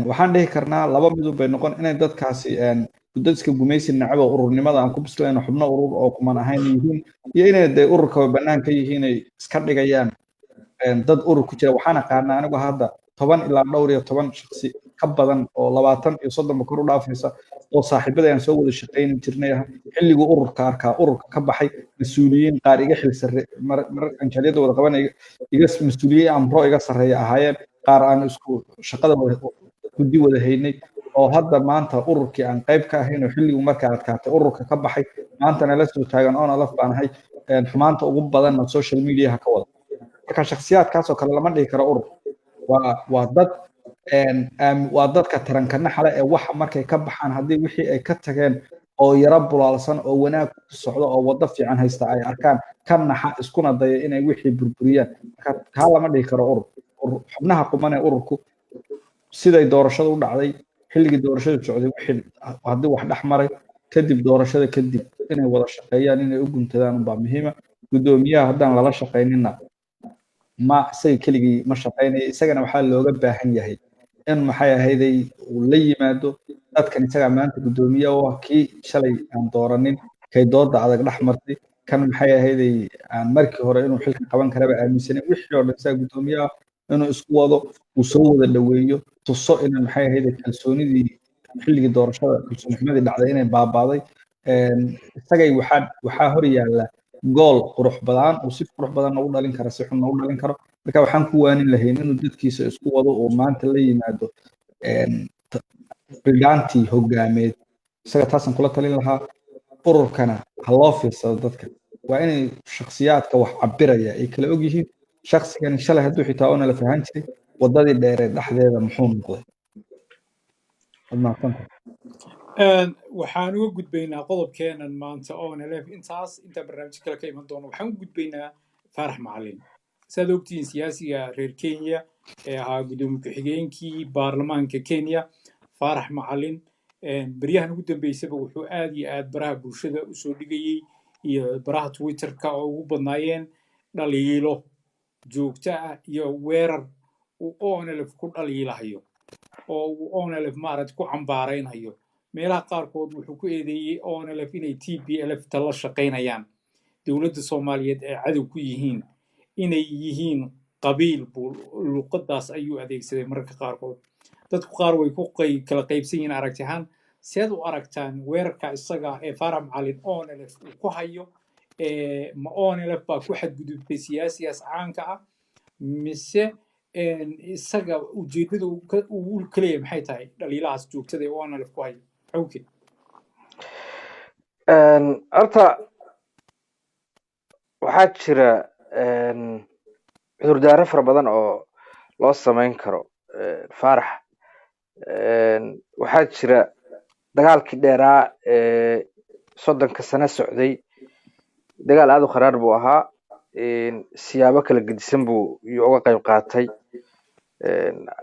waxaan dhihi karnaa laba midub bay noqon inay dadkaasi dadka gumaysi nacab oo ururnimada aan ku bislayn xubno urur oo kuman ahayn yihiin iyo inay dee ururka banaanka yihiin ay iska dhigayaan dad urur ku jira waxaan aqaanaa anigu hadda 10 ilaa dhowr iyo 10 shakhsi ka badan oo 20 iyo 30 kor u dhaafaysa oo saaxiibada aan soo wada shaqayn jirnay xilligu ururka ka baxay mas'uuliyiin qaar iga xil sare markan jaliyada wada qabanay iga mas'uuliyiin amro iga sareeya ahaayeen qaar aan isku shaqada guddi wada haynay oo hadda maanta ururkii aan qayb ka ahayn oo xilligu markaa adkaatay ururka ka baxay maantana la soo taagan oona laf baan ahay xumaanta ugu badanna social media ka wada marka shakhsiyaadkaas oo kale lama dhihi karo urur waa dad waa dadka tarankana xale ee waxa markay ka baxaan haddii wixii ay ka tageen oo yara bulaalsan oo wanaag ku socdo oo wada fiican haysta ay arkaan kan naxa iskuna daya inay wixii burburiyaan marka kaa lama dhihi karo urur xubnaha quman ee ururku siday doorashada u dhacday xilligii doorashada socday wixii haddii wax dhex maray kadib doorashada kadib inay wada shaqeeyaan inay u guntadaan baa muhiima gudoomiyaha haddaan lala shaqaynina ma isaga keligii ma shaqaynayo isagana waxaa looga baahan yahay in maxay ahayday uu la yimaado dadkan isaga maanta gudoomiye oo kii shalay aan dooranin kay dooda adag dhex martay kan maxay ahayday aan markii hore inuu xilka qaban karaba aaminsanay wixii oo dhan isaga gudoomiyaha inuu isku wado uu soo wada dhaweeyo tuso in maxay ahayday kalsoonidii xilligii doorashada kalsoonixumadii dhacday inay baabaaday isagay waxaa hor yaalla gool qurux badan oo si qurux badan ugu dhalin kara si xun ugu dhalin karo marka waxaan ku waanin lahayn inuu dadkiisa isku wado oo maanta la yimaado bidhaantii hogaameed isaga taasan kula talin lahaa ururkana ha loo fiirsado dadka waa inay shakhsiyaadka wax cabiraya ay kala og yihiin shakhsigani shalay hadduu xitaa oona la fahan jiray wadadii dheeree dhexdeeda muxuu noqday waxaan uga gudbaynaa qodobkeenan maanta oo nalef inta barnaamij kale ka iman doono waxaan u gudbaynaa Faarax Macalin saad ogtiin siyaasiga reer Kenya ee ahaa gudoomiye ku-xigeenkii baarlamaanka Kenya Faarax Macalin baryahan ugu dambeysaba wuxuu aad iyo aad baraha bulshada u soo dhigayay iyo baraha Twitter-ka oo ugu badnaayeen dhaliilo joogto ah iyo weerar uu ONLF ku dhaliilahayo oo uu ONLF maarad ku cambaaraynayo meelaha qaarkood wuxuu ku eedeeyay ONLF inay TPLF tala shaqaynayaan dowladda Soomaaliyeed ee cadow ku yihiin inay yihiin qabiil luqadaas ayuu adeegsaday mararka qaarkood dadku qaar way ku kala qaybsan yihiin aragti ahaan seed u aragtaan weerarka isaga ee Faarax Macalin ONLF uu ku hayo ma ONLF baa ku xadgudubtay siyaasiyaas caanka ah mise isaga ujeedada uu kaleeyahay maxay tahay dhaliilahaas joogtada ee ONLF ku hayo xawki horta waxaa jira cudurdaaro fara badan oo loo samayn karo Faarax waxaa jira dagaalkii dheeraa ee 30 sano socday dagaal aad u kharaar buu ahaa siyaabo kala gedisan buu uga qayb qaatay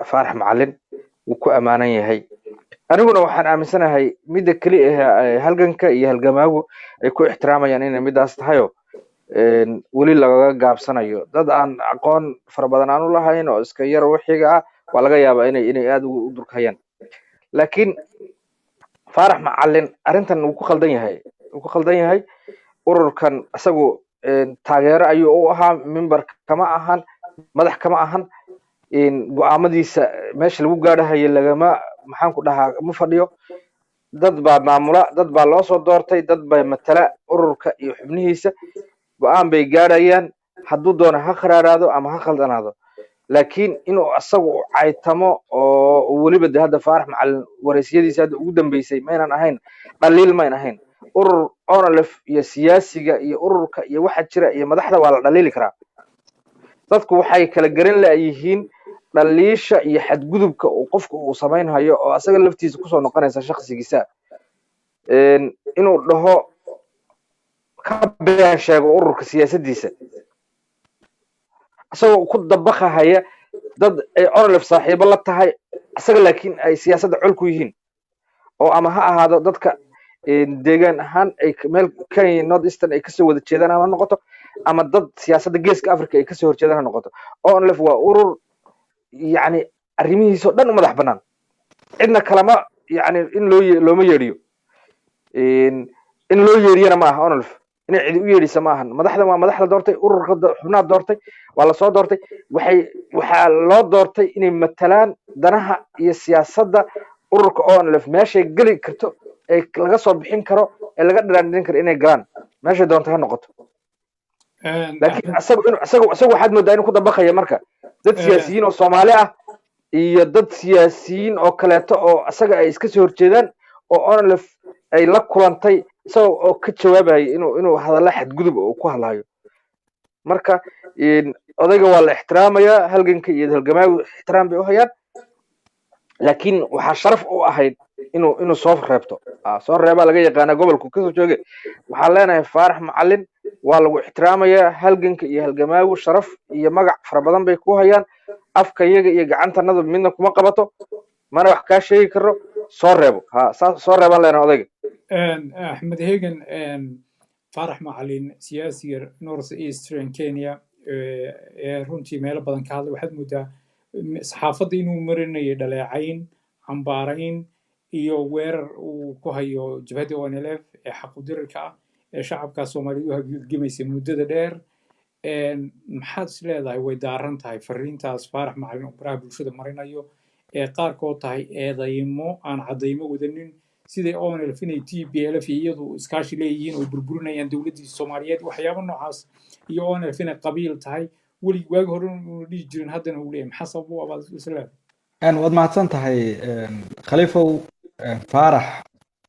Faarax Macalin wuu ku amaanan yahay aniguna waxaan aaminsanahay midda kali ah halganka iyo halgamaagu ay ku ixtiraamayaan inay midaas tahayo weli laga gaabsanayo dad aan aqoon fara badan aan u lahayn oo iska yar wixiga ah waa laga yaabaa inay aad u durkayaan laakiin Faarax Macalin arintan uu ku khaldan yahay ururkan asagu taageero ayuu u ahaa member kama ahan madax kama ahan go'aamadiisa meesha lagu gaadhayo lagama maxaan ku dhahaa ma fadhiyo dad baa maamula dad baa loo soo doortay dad baa matala ururka iyo xubnihiisa go'aan bay gaadhayaan hadduu doono ha kharaaraado ama ha khaldanaado laakiin inuu asagu caytamo oo weliba hadda Faarax Macalin wareysiyadiisa hadda ugu dambeysay maynan ahayn dhaliil mayn ahayn urur ONLF iyo siyaasiga iyo ururka iyo waxa jira iyo madaxda waa la dhaliili karaa dadku waxay kala garan laayihiin dhaliisha iyo xadgudubka uu qofku uu sameeynayo oo asaga laftiisa ku soo noqonaysa shakhsigiisa inuu dhaho ka been sheego ururka siyaasadiisa asagoo ku dabaqahaya dad ay ONLF saaxiibo la tahay asaga laakiin ay siyaasadda cul ku yihiin oo ama ha ahaado dadka deegaan ahaan ay meel Kenya North Eastern ay ka soo wada jeedaan ama noqoto ama dad siyaasadda geeska Afrika ay ka soo horjeedaan ha noqoto ONLF waa urur yani arrimihiisa dhan u madax banaan cidna kalama yani in looma yeeriyo in loo yeeriyana ma aha ONLF inay cidi u yeedhisa ma ahan madaxdan waa madax la doortay ururka xubnaha doortay waa lasoo doortay waxaa loo doortay inay matalaan danaha iyo siyaasadda ururka onlf meeshay geli karto ee laga soo bixin karo ee laga dhiraandhirin karo inay galaan meeshay doonta ha noqoto laakiin isagu waxaad moodaa inuu ku dabaqaya marka dad siyaasiyiin oo soomaali ah iyo dad siyaasiyiin oo kaleeto oo isaga ay iska soo horjeedaan oo onlf ay la kulantay isagoo oo ka jawaabaya inuu hadalla xadgudub uu ku hadlayo marka odayga waa la ixtiraamayaa halganka iyo halgamaagu ixtiraam bay u hayaan laakiin waxaa sharaf u ahayd inuu soo reebto soo reebaa laga yaqaanaa gobolku kasoo jooge waxaan leenahay faarax macalin waa lagu ixtiraamayaa halganka iyo halgamaagu sharaf iyo magac fara badan bay ku hayaan afka iyaga iyo gacantanada midna kuma qabato mana wax kaa sheegi karo soo reebo soo reebaan leenahay odayga axmed hegan faarax macalin siyaasiga north eastern kenya runtii meelo badan ka hadlay waxaad moodaa saxaafadda inuu marinayo dhaleecayn cambaarayn iyo weerar uu ku hayo jabhadda onlf ee xaqudirarka ah ee shacabka soomaaliyeed u halgamaysay muddada dheer maxaad is leedahay way daaran tahay fariintaas faarax macalin oo baraha bulshada marinayo ee qaarkood tahay eedaymo aan caddaymo wadanin siday onlf inay tplf iyadu iskaashi leeyihiin oo burburinayaan dowladdii soomaaliyeed waxyaabo noocaas iyo onlf inay qabiil tahay weli waagi hore una dhihi jirin haddana uu leeyahay maxaa sabab u abaad isleedahay waad mahadsan tahay khaliifow faarax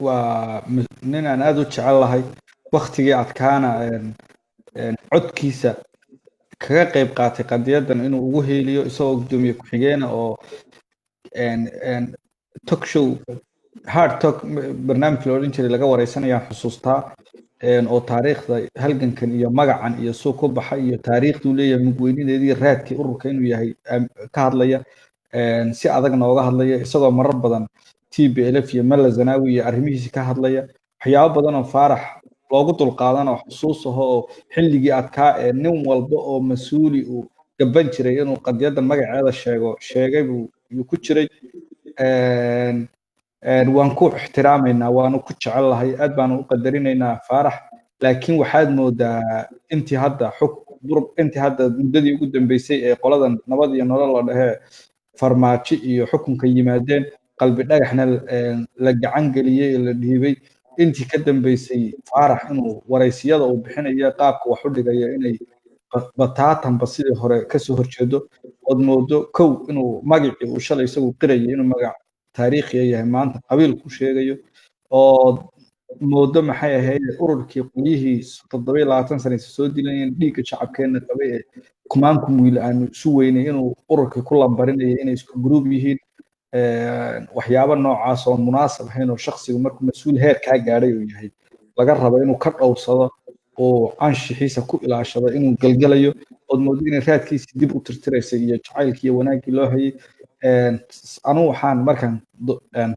waa nin aan aada u jecel lahay waktigii adkaana codkiisa kaga qayb qaatay qadiyadan inuu ugu heeliyo isagoo gudoomiye ku-xigeena oo talk show hard talk barnaamij la odhan jiray laga wareysanayaan xusuustaa oo taariikhda halgankan iyo magacan iyo suu ku baxay iyo taariikhduu leeyahay mugweynideedii raadkii ururka inuu yahay ka hadlaya si adag nooga hadlaya isagoo marar badan tplf iyo malla zanaawi iyo arrimihiisi ka hadlaya waxyaabo badan oo faarax loogu dulqaadan oo xusuus aho oo xilligii adkaa ee nin walba oo mas-uuli uu gaban jiray inuu qadiyadan magaceeda sheegay buu ku jiray waan ku ixtiraamaynaa waanu ku jecel lahay aad baanu u qadarinaynaa faarax laakiin waxaad moodaa intii hadda muddadii ugu dambeysay ee qoladan nabad iyo nolol la dhahee farmaajo iyo xukunka yimaadeen qalbi dhagaxna la gacan geliyey la dhiibay intii ka dambeysay faarax inuu waraysiyada uu bixinayo qaabka wax u dhigaya inay bataatanba sidii hore kasoo horjeedo ood moodo kow inuu magacii uu shalay isagu qirayo inuu magac taariikhiya yahay maanta qabiil ku sheegayo oo moodo maxay ahayd ururkii qolyihii 27 sano soo dilayeen dhiigga shacabkeena qabay ee kumaankum wiil aanu isu weynay inuu ururkii ku lambarinayo inay isku group yihiin waxyaabo noocaas oo munaasab ahayn oo shakhsigu markuu mas-uul heer kaa gaadhay uu yahay laga rabo inuu ka dhowrsado oo anshixiisa ku ilaashado inuu galgalayo ood moodo inay raadkiisii dib u tirtiraysay iyo jacaylkii iyo wanaaggii loo hayay anugu waxaan markaan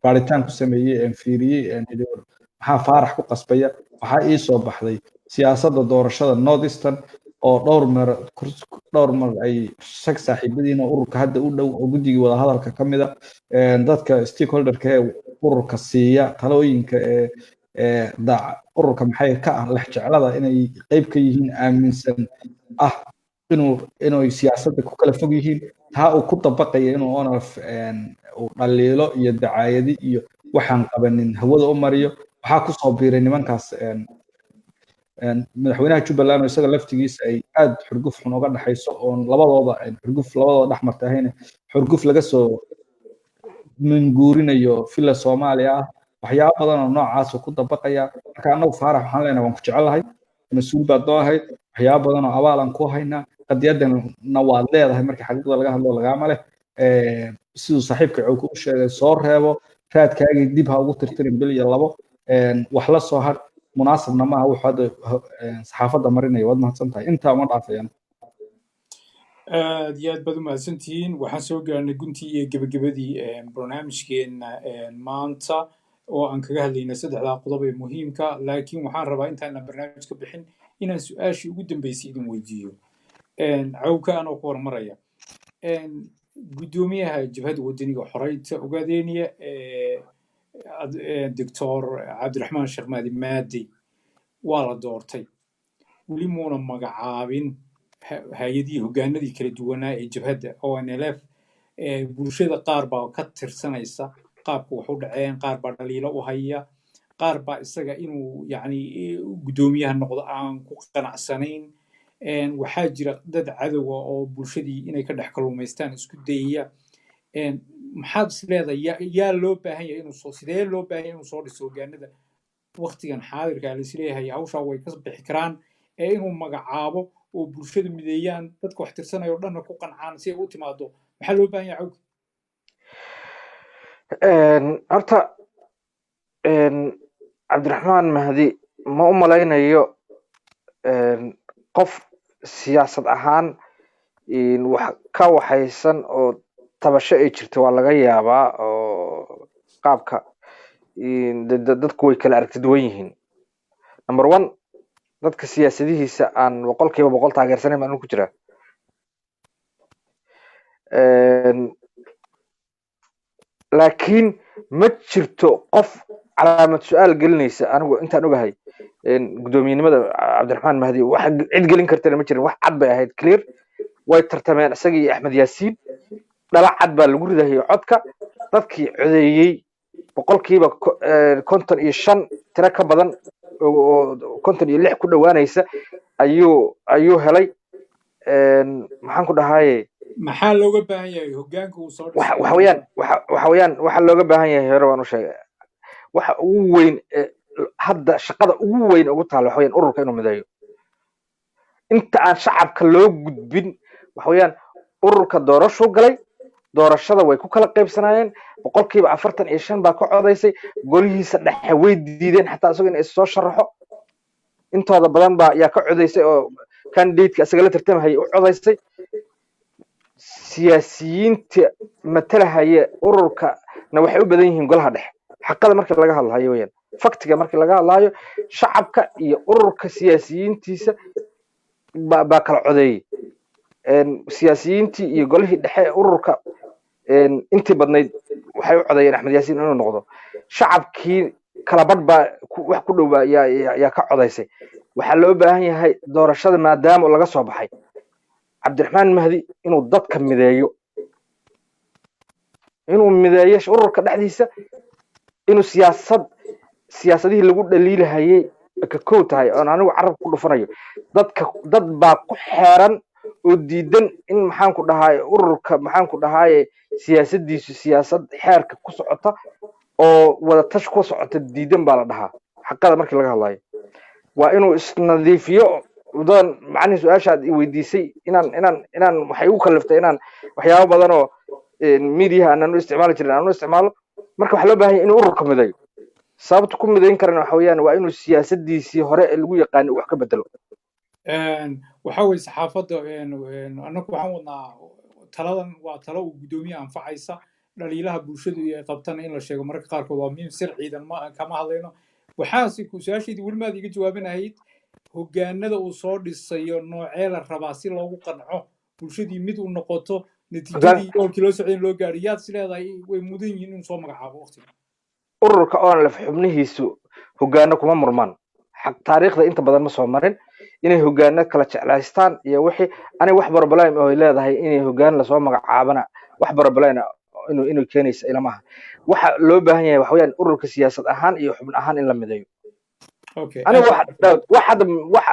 baaritaan ku sameeyey fiiriyey maxaa faarax ku qasbaya waxaa ii soo baxday siyaasadda doorashada north eastern oo dhowr mar ay shag saaxiibadiina ururka hadda u dhow oo guddigii wadahadalka ka mida dadka stakeholderka ee ururka siiya talooyinka ururka maxay ka ah lexjeclada inay qayb ka yihiin aaminsan inuu siyaasadda ku kala fog yihiin taa uu ku dabaqaya inuu onlf uu dhaliilo iyo dacaayadi iyo waxaan qabanin hawada u mariyo waxaa kusoo biiray nimankaas madaxweynaha jubbaland oo isaga laftigiisa ay aad xurguf xun uga dhaxayso oon labadooda dhex martay ahayna xurguf laga soo minguurinayo filla soomaaliya ah waxyaabo badan oo noocaas ku dabaqaya marka annagu faarax waxaan leenahay waan ku jecelahay mas-uul baad noo ahayd waxyaabo badan oo abaal aan ku haynaa qadiyadana waad leedahay markii xaqiiqda laga hadlo lagaama leh siduu saaxiibka cowka u sheegay soo reebo raadkaagii dib ha ugu tirtirin bil iyo labo wax la soo har munaasabna maaha wuxuu hadda saxaafadda marinaya waad mahadsan tahay intaa uma dhaafayaan aad iyo aad baad u mahadsantihiin waxaan soo gaarnay guntii iyo gebagabadii barnaamijkeena maanta oo aan kaga hadlaynay saddexdaa qodob ee muhiimka laakiin waxaan rabaa intaana barnaamij ka bixin inaan su-aashii ugu dambeysay idin weydiiyo cawka anoo ku hormaraya guddoomiyaha jabhadda wadaniga xoreynta ogaadeeniya doctor cabdiraxmaan sheekh maadi maadi waa la doortay weli muuna magacaabin hay-adihii hoggaanadii kala duwanaa ee jabhadda ONLF. Bulshada qaar baa ka tirsanaysa qaabka wax u dhaceen, qaar baa dhaliilo u haya, qaar baa isaga inuu yacni guddoomiyaha noqdo aan ku qanacsanayn. Waxaa jira dad cadowga oo bulshadii inay ka dhex kalluumaystaan isku dayaya. maxaad is leedahay yaa loo baahan yahay sidee loo baahan yahay inuu soo dhiso hoggaanada waqtigan xaadirka la isleeyahay hawshaa way ka bixi karaan, inuu magacaabo oo bulshada mideeyaan, dadka wax tirsanaya oo dhanna ku qancaan si ay u timaado. maxaa loo baahan yahay cawg? horta cabdiraxmaan mahdi ma u malaynayo qof siyaasad ahaan wax ka waxaysan oo tabasho ay jirto waa laga yaabaa oo qaabka dadku way kala aragti duwan yihiin. number one, dadka siyaasadihiisa aan 100% taageersanayn baan ku jiraa. laakiin ma jirto qof calaamad su'aal gelinaysa anigu intaan ogahay guddoomiyenimada cabdiraxmaan mahdi wax cid gelin kartana ma jirin. wax cad bay ahayd, clear. way tartameen isaga iyo axmed yaasiin, dhala cad baa lagu ridayay codka. dadkii codeeyey 55% tiro ka badan oo 56 ku dhowaanaysa ayuu helay. maxaan ku dhahaye maxaa looga baahan yahay hoggaanka uu soo waxa weeyaan waxa looga baahan yahay hore waan u sheegay. waxa ugu weyn hadda shaqada ugu weyn ugu taalo waxa weeyaan ururka inuu mideeyo. inta aan shacabka loo gudbin waxa weeyaan ururka doorasho galay, doorashada way ku kala qaybsanayeen, 45% baa ka codaysay, golihiisa dhexe way diideen xataa isagoo in soo sharaxo. intooda badan baa yaa ka codaysay oo candidate-ka isaga la tartamay u codaysay. siyaasiyiinta matalahaya ururka na waxay u badan yihiin golaha dhexe. xaqada markii laga hadlayo weeyaan, faktiga markii laga hadlayo shacabka iyo ururka siyaasiyiintiisa baa kala codeeyay. siyaasiyiintii iyo golihii dhexe ururka intii badnayd waxay u codeeyeen axmed yaasiin inuu noqdo. shacabkii kala badh baa wax ku dhow yaa ka codaysay. waxaa loo baahan yahay doorashada maadaama laga soo baxay cabdiraxmaan mahdi inuu dadka mideeyo, inuu mideeyo ururka dhexdiisa, inuu siyaasadihii lagu dhaliilahayay ka kow tahay oon anigu carabka ku dhufanayo. dad baa ku xeeran oo diidan in maxaan ku dhahaye ururka maxaan ku dhahaye siyaasadiisu siyaasad xeerka ku socota oo wada tash ku socota diidan baa la dhahaa. xaqada markii laga hadlayo waa inuu isnadiifiyo. wadan macnaheedu su'aashaad i weydiisay inaan waxay u kaliftay inaan waxyaabo badan oo media aan u isticmaali jirin aan u isticmaalo. marka waxa loo baahan yahay inuu ururka mideeyo. sababta ku mideyn karana waxa weeyaan waa inuu siyaasadiisii hore lagu yaqaan wax ka bedelo. waxa weeye saxaafadda annagu waxaan wadnaa taladan waa talo uu guddoomiye anfacaysa. dhaliilaha bulshadu ay qabtana in la sheego mararka qaarkood waa muhiim. sir ciidan kama hadlayno. waxaase su-aashaydii weli maad iga jawaabinahayd hoggaanada uu soo dhisayo noocee la rabaa si loogu qanco bulshadii mid u noqoto natiijadii yoolkii loo socday in loo gaadho. yaad is leedahay way mudan yihiin inuu soo magacaabo waqtiga? ururka ONLF xubnihiisu hoggaano kuma murmaan. taariikhda inta badan ma soo marin inay hoggaano kala jeclaystaan iyo wixii aniga wax barbalayn oo ay leedahay inay hoggaan la soo magacaabana wax barbalayn inuu keenaysa ilama aha. waxa loo baahan yahay waxa weeyaan ururka siyaasad ahaan iyo xubn ahaan in la mideeyo. aniga wax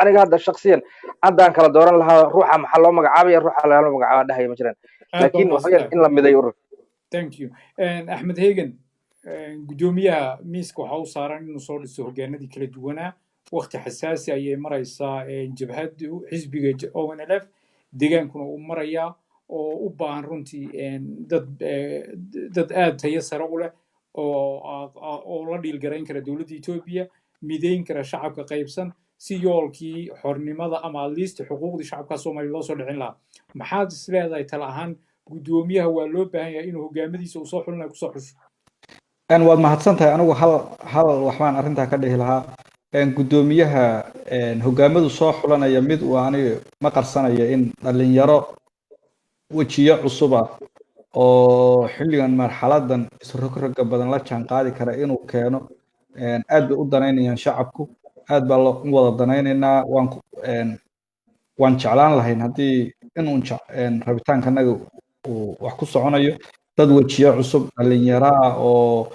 aniga hadda shakhsiyan haddaan kala dooran lahaa ruuxa maxaa loo magacaabaya ruuxa loo magacaaba dhahaya ma jiraan. laakiin waxa weeyaan in la mideeyo ururka. Thank you. Axmed Hegan, guddoomiyaha miiska waxa uu saaran inuu soo dhiso hoggaanadii kala duwanaa. waqti xasaasi ayay maraysaa jabhadda xisbiga ONLF, deegaankuna uu marayaa oo u baahan runtii dad aad tayo sare u leh oo la dhiilgarayn kara dowladda Ethiopia, mideyn kara shacabka qaybsan si yoolkii xornimada ama at least xuquuqdii shacabka Soomaaliya loo soo dhicin lahaa. maxaad is leedahay tala ahaan guddoomiyaha waa loo baahan yahay inuu hoggaamadiisa uu soo xulinayo ku soo xusho? waad mahadsantahay. anigu hal waxbaan arrintaa ka dhihi lahaa. guddoomiyaha hoggaamadu soo xulanaya mid uu aniga ma qarsanaya in dhalinyaro wejiyo cusub ah oo xilligan marxaladan isrogroga badan la jaan qaadi kara inuu keeno. aad bay u danaynayaan shacabku. aad baa loo wada danaynaynaa waan jeclaan lahayn haddii inuu rabitaankanaga uu wax ku soconayo dad wejiyo cusub dhalinyaro ah oo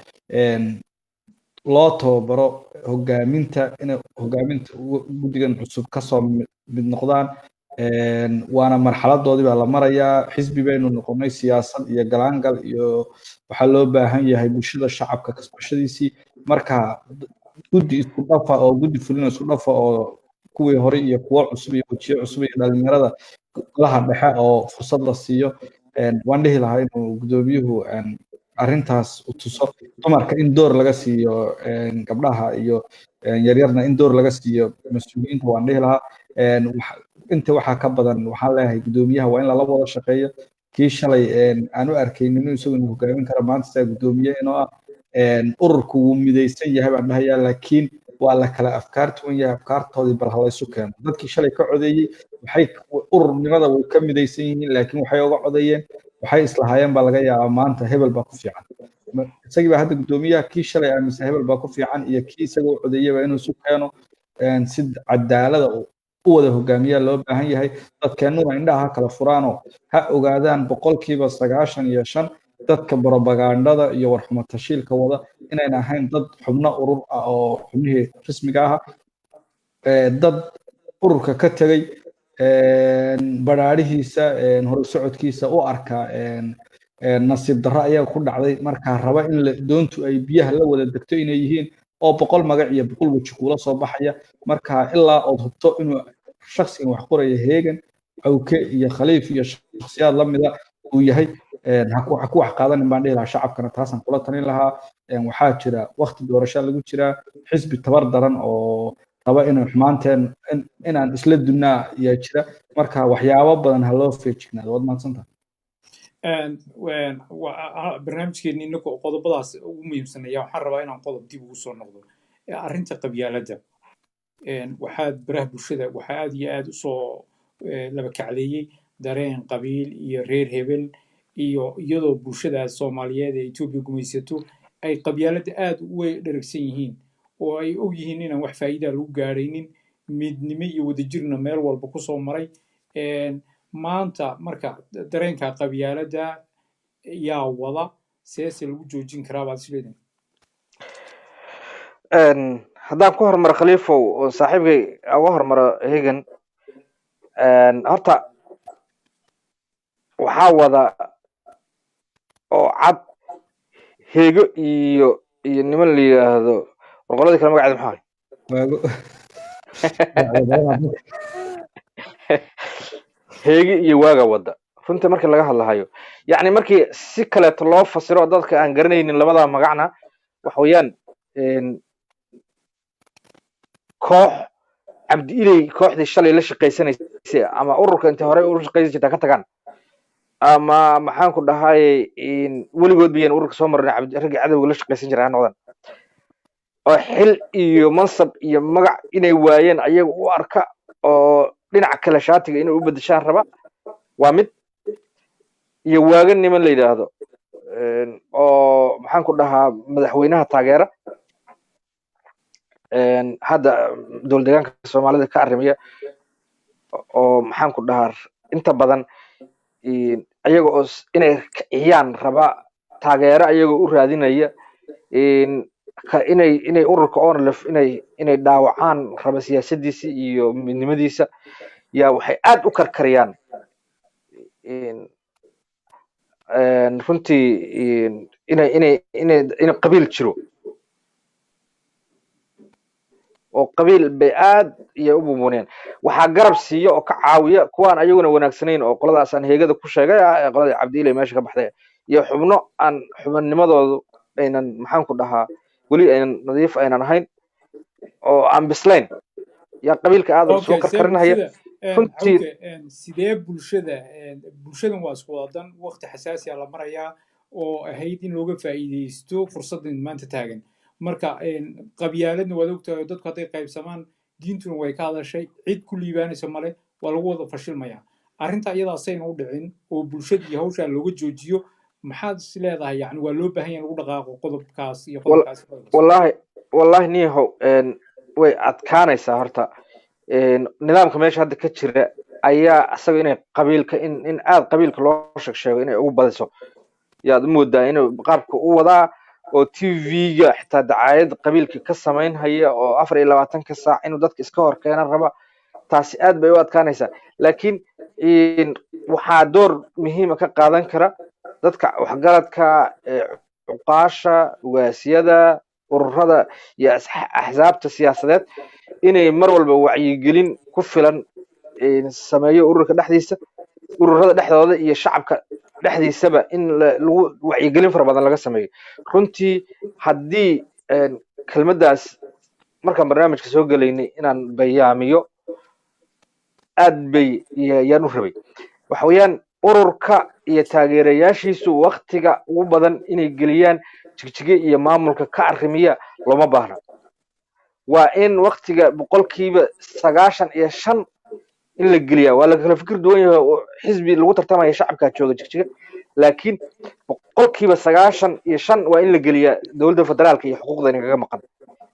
loo tababaro hogaaminta guddigan cusub kasoo mid noqdaan waana marxaladoodii baa la marayaa xisbi baynu noqonay siyaasad iyo galaangal iyo waxaa loo baahan yahay bulshada shacabka kasbashadiisii marka guddi isku dhafa oo guddi fulin isku dhafa oo kuwii hore iyo kuwo cusub iyo wejiyo cusub iyo dhalinyarada golaha dhexe oo fursad la siiyo waan dhihi lahaa inuu gudoomiyuhu arrintaas u tuso dumarka in door laga siiyo gabdhaha iyo yaryarna in door laga siiyo mas-uuliyiinta waan dhihi lahaa inta waxaa ka badan waxaan leeyahay gudoomiyaha waa in lala wada shaqeeyo kii shalay aan u arkaynin inuu isagu hogaamin kara maanta sidaa gudoomiye inoo ah ururku wuu midaysan yahay baan dhahayaa laakiin waa la kala afkaar tuwan yahay afkaartoodii bal halaysu keeno dadkii shalay ka codeeyey waxay ururnimada way ka midaysan yihiin laakiin waxay uga codeeyeen waxay islahaayeen baa laga yaabaa maanta hebel baa ku fiican isagii baa hadda gudoomiyaha kii shalay aaminsan hebel baa ku fiican iyo kii isaga u codeeyaba inuu isu keeno si cadaalada u wada hogaamiyaa loo baahan yahay dadkeennuna indhaha ha kala furaanoo ha ogaadaan 95% dadka propagandada iyo warxumo tashiilka wada inayna ahayn dad xubno urur ah oo xubnihii rasmiga ah dad ururka ka tegay baraarihiisa hor socodkiisa u arka nasiib darro ayaa ku dhacday markaa raba in doontu ay biyaha la wada degto inay yihiin oo 100 magac iyo 100 weji kula soo baxaya markaa ilaa ood hubto inuu shakhsigan wax qoraya heegan awke iyo khaliif iyo shakhsiyaad la mida uu yahay ha ku wax qaadanin baan dhihi lahaa shacabkana taasaan kula talin lahaa waxaa jira waqti doorasho lagu jiraa xisbi tabar daran oo raba inay xumaanteen inaan isla dunnaa ayaa jira marka waxyaabo badan ha loo feejignaado waad mahadsantahay barnaamijkeeni inagu qodobadaas ugu muhiimsanaya waxaan rabaa inaan qodob dib ugu soo noqdo arrinta qabyaaladda waxaad baraha bulshada waxaa aad iyo aad usoo laba kacleeyey dareen qabiil iyo reer hebel iyo iyadoo bulshada Soomaaliyeed ee Itoobiya gumaysato ay qabyaaladda aad u dheragsan yihiin oo ay og yihiin inaan wax faa'iido lagu gaaraynin midnimo iyo wadajirna meel walba ku soo maray maanta marka dareenka qabyaaladda yaa wada seese lagu joojin karaa baad isleedahay haddaan ku hormaro khaliifow oo saaxiibkay uga hormaro hegan horta waxaa wada oo cad heego iyo niman la yiraahdo warqoladii kale magaceeda maxaa heegi iyo waaga wada runtii markii laga hadlahayo yacni markii si kaleeto loo fasiro dadka aan garanaynin labada magacna waxa weeyaan koox cabdi ilay kooxdii shalay la shaqaysanaysay ama ururka inta hore u shaqaysan jirta ka tagaan ama maxaan ku dhahay weligood biyeen ururka soo marnay ragga cadowga la shaqaysan jiray noqdan oo xil iyo mansab iyo magac inay waayeen ayaga u arka oo dhinaca kale shaatiga inay u bedeshaan raba waa mid iyo waagan niman la yiraahdo oo maxaan ku dhahaa madaxweynaha taageera hadda dowlad deegaanka Soomaalida ka arrimaya oo maxaan ku dhahaa inta badan ayaga oo inay kiciyaan raba taageero ayaga u raadinaya inay ururka ONLF inay dhaawacaan raba siyaasadiisa iyo midnimadiisa yaa waxay aad u karkariyaan runtii inay qabiil jiro oo qabiil bay aad iyo u buumuneen waxaa garab siiya oo ka caawiya kuwaan ayaguna wanaagsanayn oo qoladaas aan heegada ku sheegay qolada cabdi ilay meesha ka baxday iyo xubno aan xubinnimadoodu aynan maxaan ku dhahaa weli aynan nadiif aynan ahayn oo aan bislayn yaa qabiilka aad u soo karkarinaya runtii sidee bulshadan waa isku wadan waqti xasaasi ah la marayaa oo ahayd in looga faa'iideysto fursaddan maanta taagan marka qabyaaladna waad ogtahay dadku hadday qaybsamaan diintuna way ka hadashay cid ku liibaanaysa male waa lagu wada fashilmayaa arrinta iyadaasayna u dhicin oo bulshada iyo hawshaa looga joojiyo maxaad is leedahay yani waa loo baahan yahay lagu dhaqaaqo qodobkaas iyo qodobkaas wallahi niyahow way adkaanaysaa horta nidaamka meesha hadda ka jira ayaa isaga inay qabiilka in aad qabiilka loo sheego inay ugu badiso yaad u moodaa inuu qaabka u wadaa oo TV-ga xitaa dacaayad qabiilka ka samaynhaya oo 24 saac inuu dadka iska hor keenan raba taasi aad bay u adkaanaysaa laakiin waxaa door muhiim ah ka qaadan kara dadka waxgaradka cuqaasha ugaasiyada ururada iyo axsaabta siyaasadeed inay mar walba wacyigelin ku filan sameeyo ururka dhexdiisa ururada dhexdooda iyo shacabka dhexdiisaba in lagu wacyigelin fara badan laga sameeyo runtii haddii kelmaddaas markaan barnaamijka soo gelaynay inaan bayaamiyo aad bay yaan u rabay waxa weeyaan ururka iyo taageerayaashiisu waqtiga ugu badan inay geliyaan jigjige iyo maamulka ka arrimiya looma baahna waa in waqtiga 95% in la geliyaa waa la kala fikir duwan yahay xisbi lagu tartamaya shacabka jooga jigjiga laakiin 95% waa in la geliyaa dawladda federaalka iyo xuquuqda inaga maqan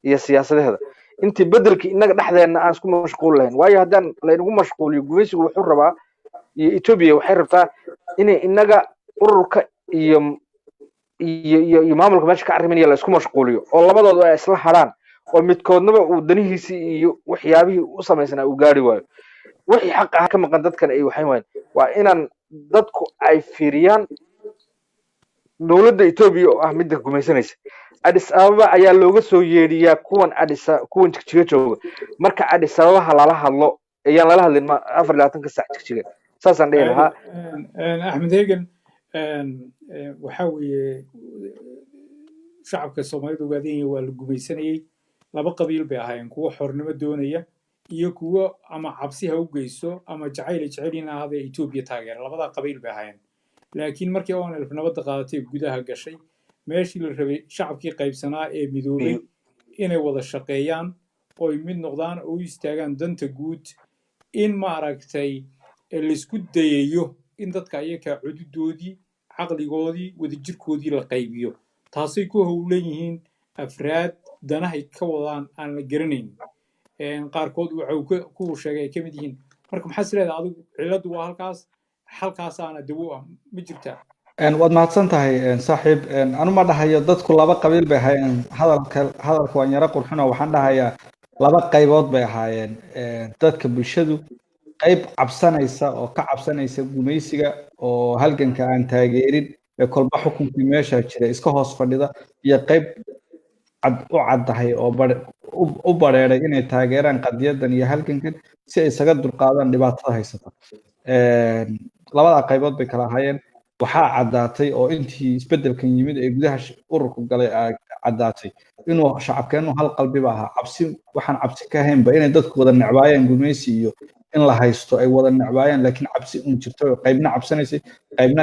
iyo siyaasadaheeda intii bedelkii inaga dhexdeena aan isku mashquul lahayn waayo haddaan la inagu mashquuliyo gumaysigu wuxuu rabaa iyo Ethiopia waxay rabtaa inay inaga ururka iyo maamulka meesha ka arriminaya la isku mashquuliyo oo labadoodu ay isla haraan oo midkoodnaba uu danihiisii iyo waxyaabihii u samaysnaa uu gaari waayo wixii xaq ah ka maqan dadkan ay waxay waayeen waa inaan dadku ay fiiriyaan dawladda Ethiopia oo ah midda gumaysanaysa Addis Ababa ayaa looga soo yeeriyaa kuwan jigjiga jooga marka Addis Ababa lala hadlo ayaan lala hadlin 24 saac jigjiga saasaan dhihi lahaa Axmed Hegan waxa weeye shacabka Soomaalidu ogaadeen waa la gumaysanayay laba qabiil bay ahaayeen kuwa xornimo doonaya iyo kuwa ama cabsi ha u geyso ama jacayl ahaada Ethiopia taageer labada qabiil bay ahaayeen laakiin markii oo nabadda qaadatay gudaha gashay meeshii la rabay shacabkii qaybsanaa ee midoobay inay wada shaqeeyaan oo ay mid noqdaan oo istaagaan danta guud in ma aragtay la isku dayayo in dadka ayaga cududoodii caqligoodii wadajirkoodii la qaybiyo taasay ku howlan yihiin afraad danahay ka wadaan aan la garanayn qaarkood waxa ku sheegay ka mid yihiin marka maxaa sileedahay adigu ciladu waa halkaas aana dawo ah ma jirtaa waad mahadsan tahay saaxiib anu ma dhahayo dadku laba qabiil bay ahaayeen hadalka waan yara qurxino waxaan dhahayaa laba qaybood bay ahaayeen dadka bulshadu qayb cabsanaysa oo ka cabsanaysa gumaysiga oo halganka aan taageerin ee kolba xukunkii meesha jira iska hoos fadhida iyo qayb u caddahay oo u bareeray inay taageeraan qadiyadan iyo halgankan si ay isaga dulqaadaan dhibaatada haysata labada qaybood bay kala ahaayeen waxaa caddaatay oo intii isbedelkan yimid ee gudaha ururku galay caddaatay inuu shacabkeenu hal qalbiba ahaa waxaan cabsi ka ahaynba inay dadku wada necbaayeen gumaysi iyo in la haysto ay wada necbaayeen laakiin cabsi un jirto qaybna cabsanaysay qaybna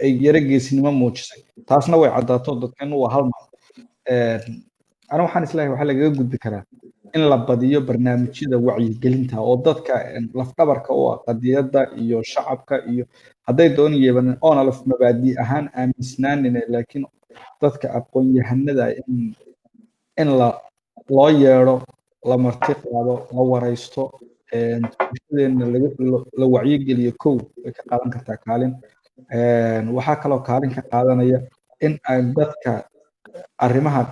ay yara geesinimo muujisay taasna way caddaato dadkeenu waa hal mar ana waxaan islaahay waxaa lagaga gudbi karaa in la badiyo barnaamijyada wacyigelinta oo dadka lafdhabarka u ah qadiyadda iyo shacabka iyo hadday dooni yeeban oona laf mabaadi ahaan aaminsanaanina laakiin dadka aqoon-yahanada in loo yeedho la marti qaado la waraysto bulshadeena la wacyigeliyo kow way ka qaadan kartaa kaalin waxaa kaloo kaalin ka qaadanaya in ay dadka arrimaha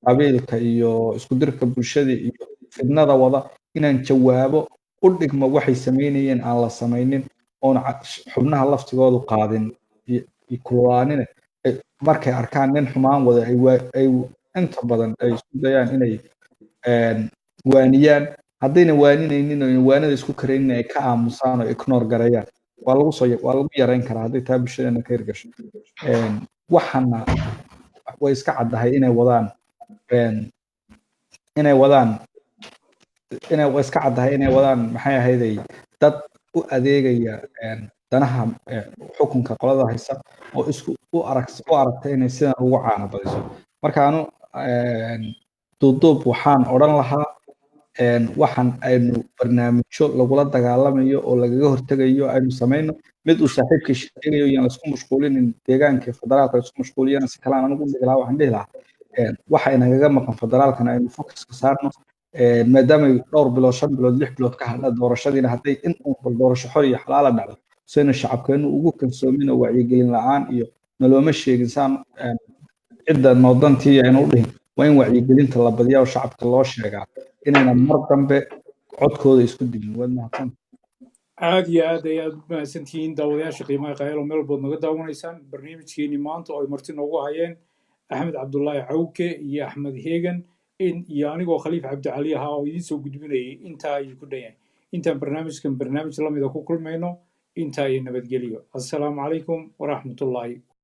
qabiilka iyo isku dirka bulshada iyo fidnada wada inaan jawaabo u dhigmo waxay sameynayeen aan la samaynin oona xubnaha laftigoodu qaadin kululaanina markay arkaan nin xumaan wada ay inta badan ay isku dayaan inay waaniyaan haddayna waaninaynin oo waanada isku karaynin ay ka aamusaan oo ignore gareeyaan waa lagu yarayn karaa hadday taa bulshadeena ka hirgasho waxana way iska caddahay inay iska caddahay inay wadaan maxay ahayday dad u adeegaya danaha xukunka qolada haysa oo u aragtay inay sidan ugu caana badiso marka anu duuduub waxaan odhan lahaa waxaan aynu barnaamijyo lagula dagaalamayo oo lagaga hortegayo aynu samayno mid uu saaxiibkii sheegayo yaan laisku mashquulinin deegaanka federaalka laisku mashquuliyana si kalaan anigu dhihi lahaa waxaan dhihi lahaa waxa inagaga maqan federaalkana aynu focuska saarno maadaama ay dhowr bilood 5 bilood 6 bilood ka hadha doorashadiina hadday in uun doorasho xor iyo xalaala dhacdo sayna shacabkeenu ugu kalsoomin oo wacyigelin la'aan iyo nalooma sheegin saan cidda noodantii aynu u dhihin waa in wacyigelinta la badiyaa oo shacabka loo sheegaa inayna mar dambe codkooda isku dilin waad mahadsan aad iyo aad ayaad u mahadsantihiin daawadayaasha qiimaha qayaalo meel walbood naga daawanaysaan barnaamijkeenii maanta oo ay marti noogu hayeen axmed cabdulaahi cawke iyo axmed heegan iyo anigoo khaliif cabdicali ahaa oo idiin soo gudbinayay intaa ayuu ku dhan yahay intaan barnaamijkan barnaamij lamida ku kulmayno intaa iyo nabadgelyo assalaamu calaykum waraxmatullaahi